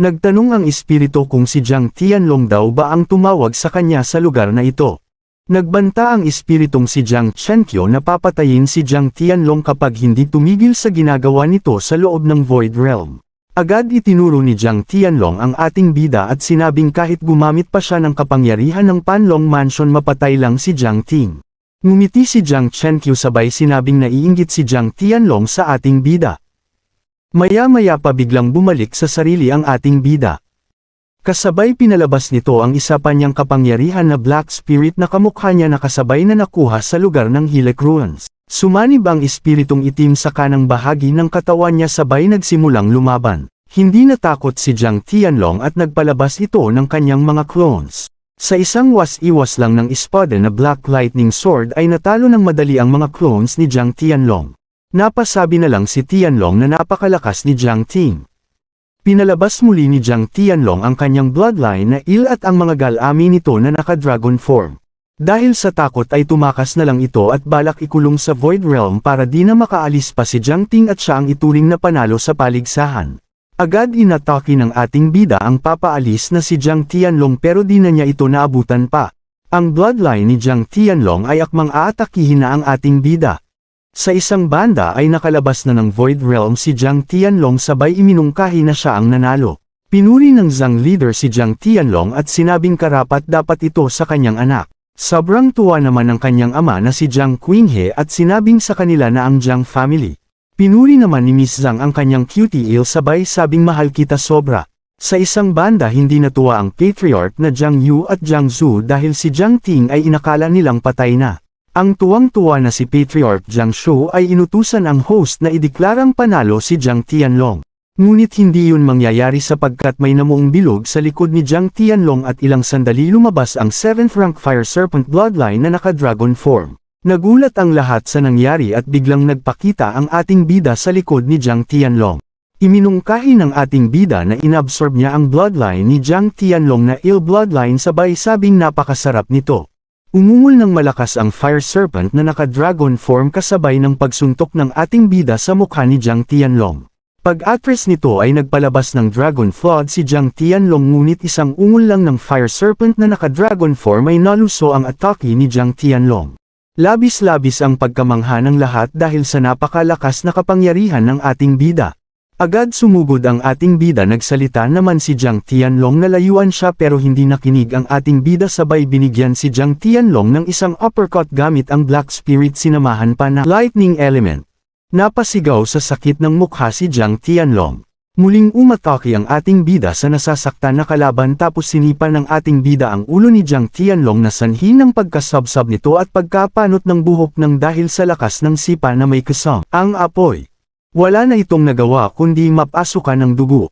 Nagtanong ang espiritu kung si Jiang Tianlong daw ba ang tumawag sa kanya sa lugar na ito. Nagbanta ang espiritong si Jiang Chenkyo na papatayin si Jiang Tianlong kapag hindi tumigil sa ginagawa nito sa loob ng Void Realm. Agad itinuro ni Jiang Tianlong ang ating bida at sinabing kahit gumamit pa siya ng kapangyarihan ng Panlong Mansion mapatay lang si Jiang Ting. Ngumiti si Jiang Chenkyo sabay sinabing naiinggit si Jiang Tianlong sa ating bida. Maya-maya pa biglang bumalik sa sarili ang ating bida. Kasabay pinalabas nito ang isa pa niyang kapangyarihan na Black Spirit na kamukha niya na kasabay na nakuha sa lugar ng Hilek Ruins. Sumanib ang espiritong itim sa kanang bahagi ng katawan niya sabay nagsimulang lumaban. Hindi natakot si Jiang Tianlong at nagpalabas ito ng kanyang mga clones. Sa isang was-iwas lang ng espada na Black Lightning Sword ay natalo ng madali ang mga clones ni Jiang Tianlong. Napasabi na lang si Tianlong na napakalakas ni Jiang Ting. Pinalabas muli ni Jiang Tianlong ang kanyang bloodline na Il at ang mga galami nito na naka-dragon form. Dahil sa takot ay tumakas na lang ito at balak ikulong sa Void Realm para di na makaalis pa si Jiang Ting at siya ang ituring na panalo sa paligsahan. Agad inatake ng ating bida ang papaalis na si Jiang Tianlong pero di na niya ito naabutan pa. Ang bloodline ni Jiang Tianlong ay akmang aatakihin na ang ating bida. Sa isang banda ay nakalabas na ng Void Realm si Jiang Tianlong sabay iminungkahi na siya ang nanalo. Pinuri ng Zhang leader si Jiang Tianlong at sinabing karapat dapat ito sa kanyang anak. Sobrang tuwa naman ng kanyang ama na si Jiang Qinghe at sinabing sa kanila na ang Jiang family. Pinuri naman ni Miss Zhang ang kanyang cutie eel sabay sabing mahal kita sobra. Sa isang banda hindi natuwa ang patriarch na Jiang Yu at Jiang Zhu dahil si Jiang Ting ay inakala nilang patay na. Ang tuwang-tuwa na si patriarch Jiang Shu ay inutusan ang host na ideklarang panalo si Jiang Tianlong. Ngunit hindi yun mangyayari sapagkat may namuong bilog sa likod ni Jiang Tianlong at ilang sandali lumabas ang 7th rank Fire Serpent bloodline na naka-dragon form. Nagulat ang lahat sa nangyari at biglang nagpakita ang ating bida sa likod ni Jiang Tianlong. Iminungkahi ng ating bida na inabsorb niya ang bloodline ni Jiang Tianlong na Il bloodline sabay sabing napakasarap nito. Umungol ng malakas ang Fire Serpent na naka-dragon form kasabay ng pagsuntok ng ating bida sa mukha ni Jiang Tianlong. Pag-atras nito ay nagpalabas ng Dragon Flood si Jiang Tianlong ngunit isang ungol lang ng Fire Serpent na naka-dragon form ay naluso ang atake ni Jiang Tianlong. Labis-labis ang pagkamangha ng lahat dahil sa napakalakas na kapangyarihan ng ating bida. Agad sumugod ang ating bida nagsalita naman si Jiang Tianlong na layuan siya pero hindi nakinig ang ating bida sabay binigyan si Jiang Tianlong ng isang uppercut gamit ang Black Spirit sinamahan pa na Lightning Element. Napasigaw sa sakit ng mukha si Jiang Tianlong. Muling umatake ang ating bida sa nasasaktan na kalaban tapos sinipan ng ating bida ang ulo ni Jiang Tianlong na sanhi ng pagkasabsab nito at pagkapanot ng buhok ng dahil sa lakas ng sipa na may kasam. Ang apoy. Wala na itong nagawa kundi mapasukan ng dugo.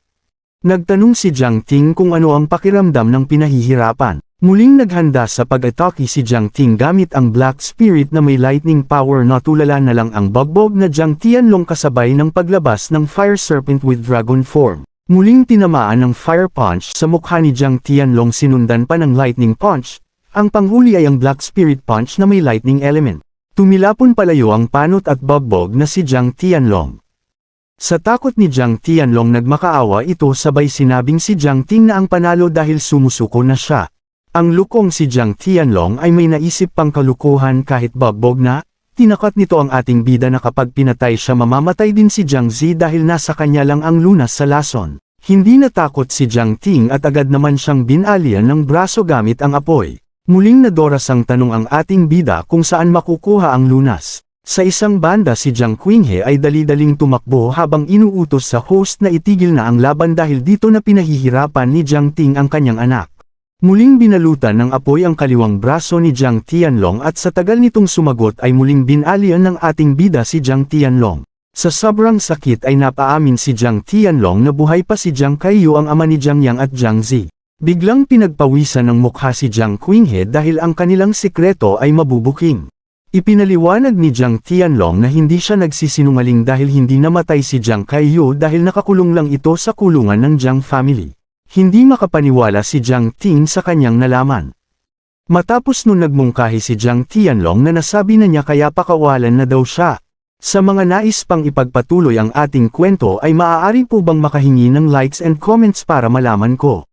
Nagtanong si Jiang Ting kung ano ang pakiramdam ng pinahihirapan. Muling naghanda sa pag-atake si Jiang Ting gamit ang Black Spirit na may lightning power na tulala na lang ang bugbog na Jiang Tianlong kasabay ng paglabas ng Fire Serpent with Dragon Form. Muling tinamaan ng Fire Punch sa mukha ni Jiang Tianlong sinundan pa ng Lightning Punch. Ang panghuli ay ang Black Spirit Punch na may lightning element. Tumilapon palayo ang panot at bugbog na si Jiang Tianlong. Sa takot ni Jiang Tianlong nagmakaawa ito sabay sinabing si Jiang Ting na ang panalo dahil sumusuko na siya. Ang lukong si Jiang Tianlong ay may naisip pang kalukuhan kahit bugbog na, tinakat nito ang ating bida na kapag pinatay siya mamamatay din si Jiang Zi dahil nasa kanya lang ang lunas sa lason. Hindi natakot si Jiang Ting at agad naman siyang binalian ng braso gamit ang apoy. Muling nadoras ang tanong ang ating bida kung saan makukuha ang lunas. Sa isang banda si Jiang Qinghe ay dali-daling tumakbo habang inuutos sa host na itigil na ang laban dahil dito na pinahihirapan ni Jiang Ting ang kanyang anak. Muling binalutan ng apoy ang kaliwang braso ni Jiang Tianlong at sa tagal nitong sumagot ay muling binalian ng ating bida si Jiang Tianlong. Sa sobrang sakit ay napaamin si Jiang Tianlong na buhay pa si Jiang Kaiyu ang ama ni Jiang Yang at Jiang Zi. Biglang pinagpawisan ng mukha si Jiang Qinghe dahil ang kanilang sikreto ay mabubuking. Ipinaliwanag ni Jiang Tianlong na hindi siya nagsisinungaling dahil hindi namatay si Jiang Kaiyu dahil nakakulong lang ito sa kulungan ng Jiang family. Hindi makapaniwala si Jiang Ting sa kanyang nalaman. Matapos nun nagmungkahi si Jiang Tianlong na nasabi na niya kaya pakawalan na daw siya. Sa mga nais pang ipagpatuloy ang ating kwento ay maaari po bang makahingi ng likes and comments para malaman ko